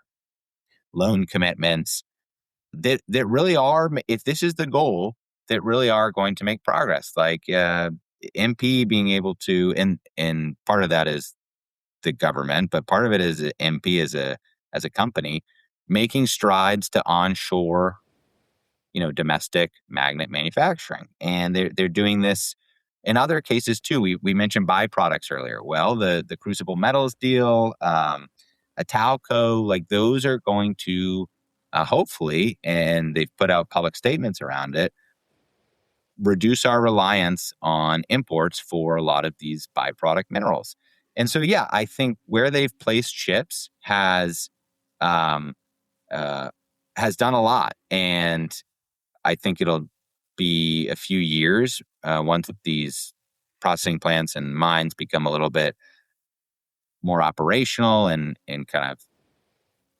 loan commitments that really are, if this is the goal, that really are going to make progress. Like MP being able to, and part of that is the government, but part of it is MP as a company making strides to onshore, domestic magnet manufacturing. And they're doing this in other cases too. We mentioned byproducts earlier. Well, the Crucible Metals deal, Italco, like those are going to hopefully, and they've put out public statements around it, reduce our reliance on imports for a lot of these byproduct minerals. And so, yeah, I think where they've placed chips has done a lot. And I think it'll be a few years once these processing plants and mines become a little bit more operational and kind of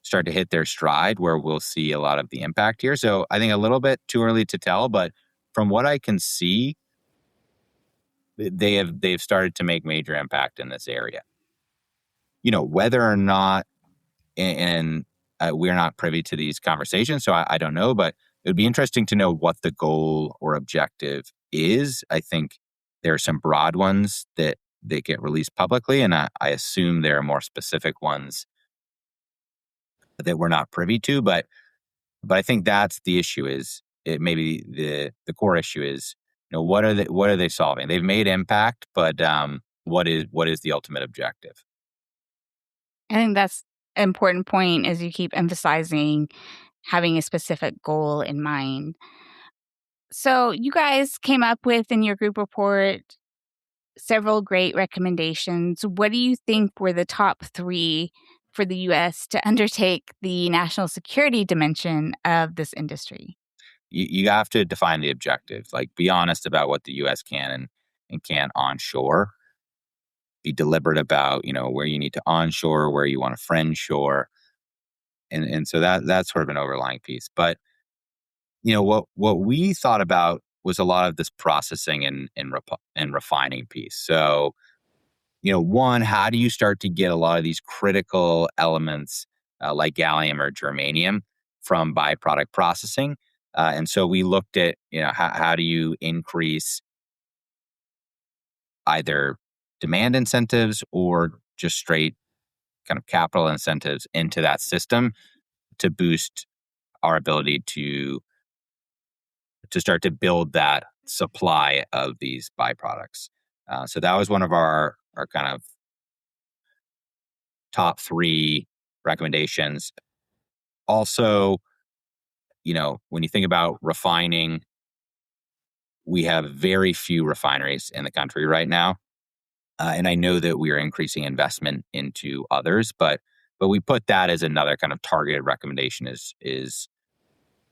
start to hit their stride, where we'll see a lot of the impact here. So I think a little bit too early to tell, but from what I can see, they've started to make major impact in this area. Whether or not, and we're not privy to these conversations, so I don't know, but it would be interesting to know what the goal or objective is. I think there are some broad ones that get released publicly, and I assume there are more specific ones that we're not privy to. But I think that's the issue. Is it maybe the core issue is, what are they solving? They've made impact, but what is the ultimate objective? I think that's an important point, as you keep emphasizing having a specific goal in mind. So you guys came up with, in your group report, several great recommendations. What do you think were the top 3 for the U.S. to undertake the national security dimension of this industry? You have to define the objective. Like, be honest about what the U.S. can and can't onshore. Be deliberate about, where you need to onshore, where you want to friendshore. And so that's sort of an overlying piece. But, what we thought about was a lot of this processing and refining piece. So, one, how do you start to get a lot of these critical elements like gallium or germanium from byproduct processing? And so we looked at, how do you increase either demand incentives or just straight kind of capital incentives into that system to boost our ability to start to build that supply of these byproducts. So that was one of our kind of top 3 recommendations. Also, when you think about refining, we have very few refineries in the country right now. And I know that we are increasing investment into others, but we put that as another kind of targeted recommendation is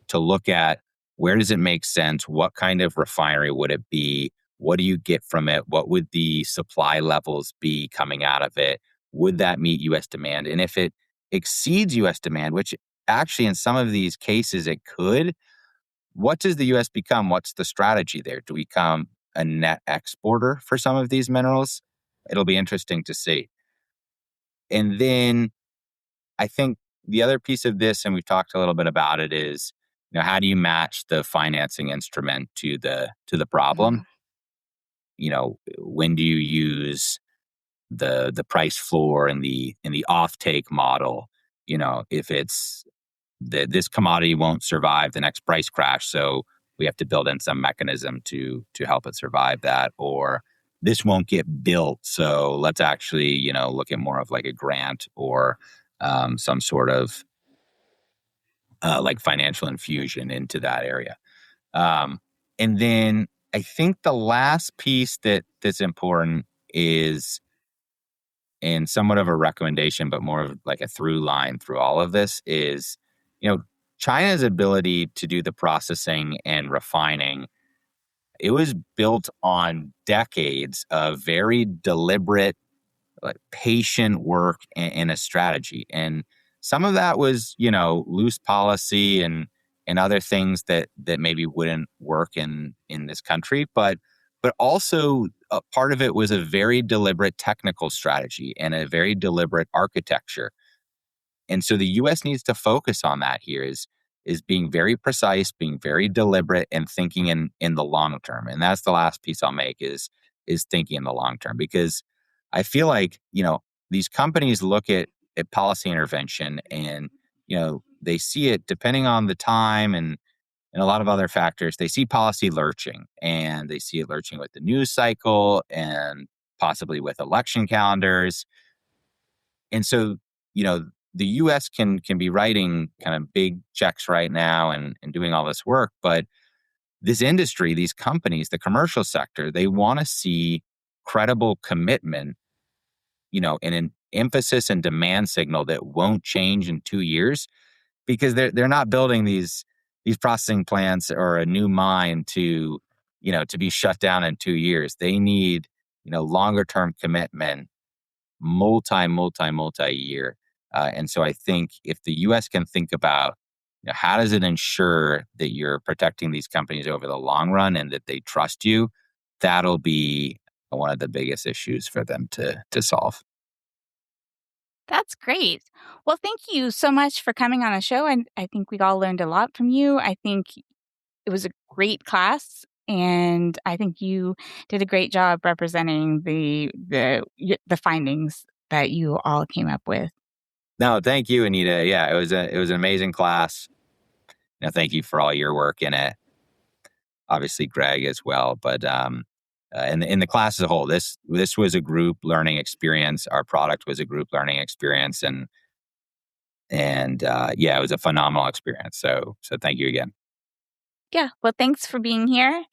to look at, where does it make sense? What kind of refinery would it be? What do you get from it? What would the supply levels be coming out of it? Would that meet U.S. demand? And if exceeds U.S. demand, which actually in some of these cases it could, what does the U.S. become? What's the strategy there? Do we become a net exporter for some of these minerals? It'll be interesting to see. And then I think the other piece of this, and we've talked a little bit about it, is how do you match the financing instrument to the problem? When do you use the price floor and the offtake model? If it's this commodity won't survive the next price crash, so we have to build in some mechanism to help it survive that, or this won't get built, so let's actually look at more of like a grant or some sort of like financial infusion into that area. And then I think the last piece that's important is, and somewhat of a recommendation, but more of like a through line through all of this, is China's ability to do the processing and refining. It was built on decades of very deliberate, patient work and a strategy. And some of that was, loose policy and other things that maybe wouldn't work in this country. But also a part of it was a very deliberate technical strategy and a very deliberate architecture. And so the U.S. needs to focus on that here, is being very precise, being very deliberate, and thinking in the long term. And that's the last piece I'll make is thinking in the long term, because I feel like, these companies look at policy intervention and, they see it depending on the time and a lot of other factors. They see policy lurching, and they see it lurching with the news cycle and possibly with election calendars. And so, the U.S. can be writing kind of big checks right now and doing all this work, but this industry, these companies, the commercial sector, they want to see credible commitment, and an emphasis and demand signal that won't change in 2 years, because they're not building these processing plants or a new mine to be shut down in 2 years. They need, longer term commitment, multi-year. And so I think if the U.S. can think about, how does it ensure that you're protecting these companies over the long run and that they trust you, that'll be one of the biggest issues for them to solve. That's great. Well, thank you so much for coming on the show. And I think we all learned a lot from you. I think it was a great class, and I think you did a great job representing the findings that you all came up with. No, thank you, Anita. Yeah, it was an amazing class. Thank you for all your work in it. Obviously, Greg as well. But in the class as a whole, this was a group learning experience. Our product was a group learning experience, and it was a phenomenal experience. So thank you again. Yeah. Well, thanks for being here.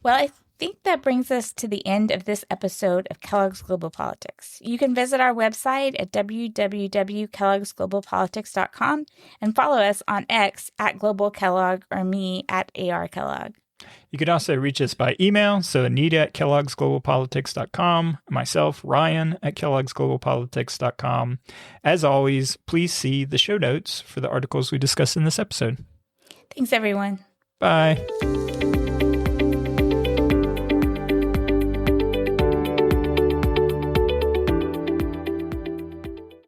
Well, I think that brings us to the end of this episode of Kellogg's Global Politics. You can visit our website at www.kelloggsglobalpolitics.com and follow us on X at Global Kellogg or me at AR Kellogg. You can also reach us by email, so Anita at kelloggsglobalpolitics.com, myself, Ryan at kelloggsglobalpolitics.com. As always, please see the show notes for the articles we discussed in this episode. Thanks, everyone. Bye.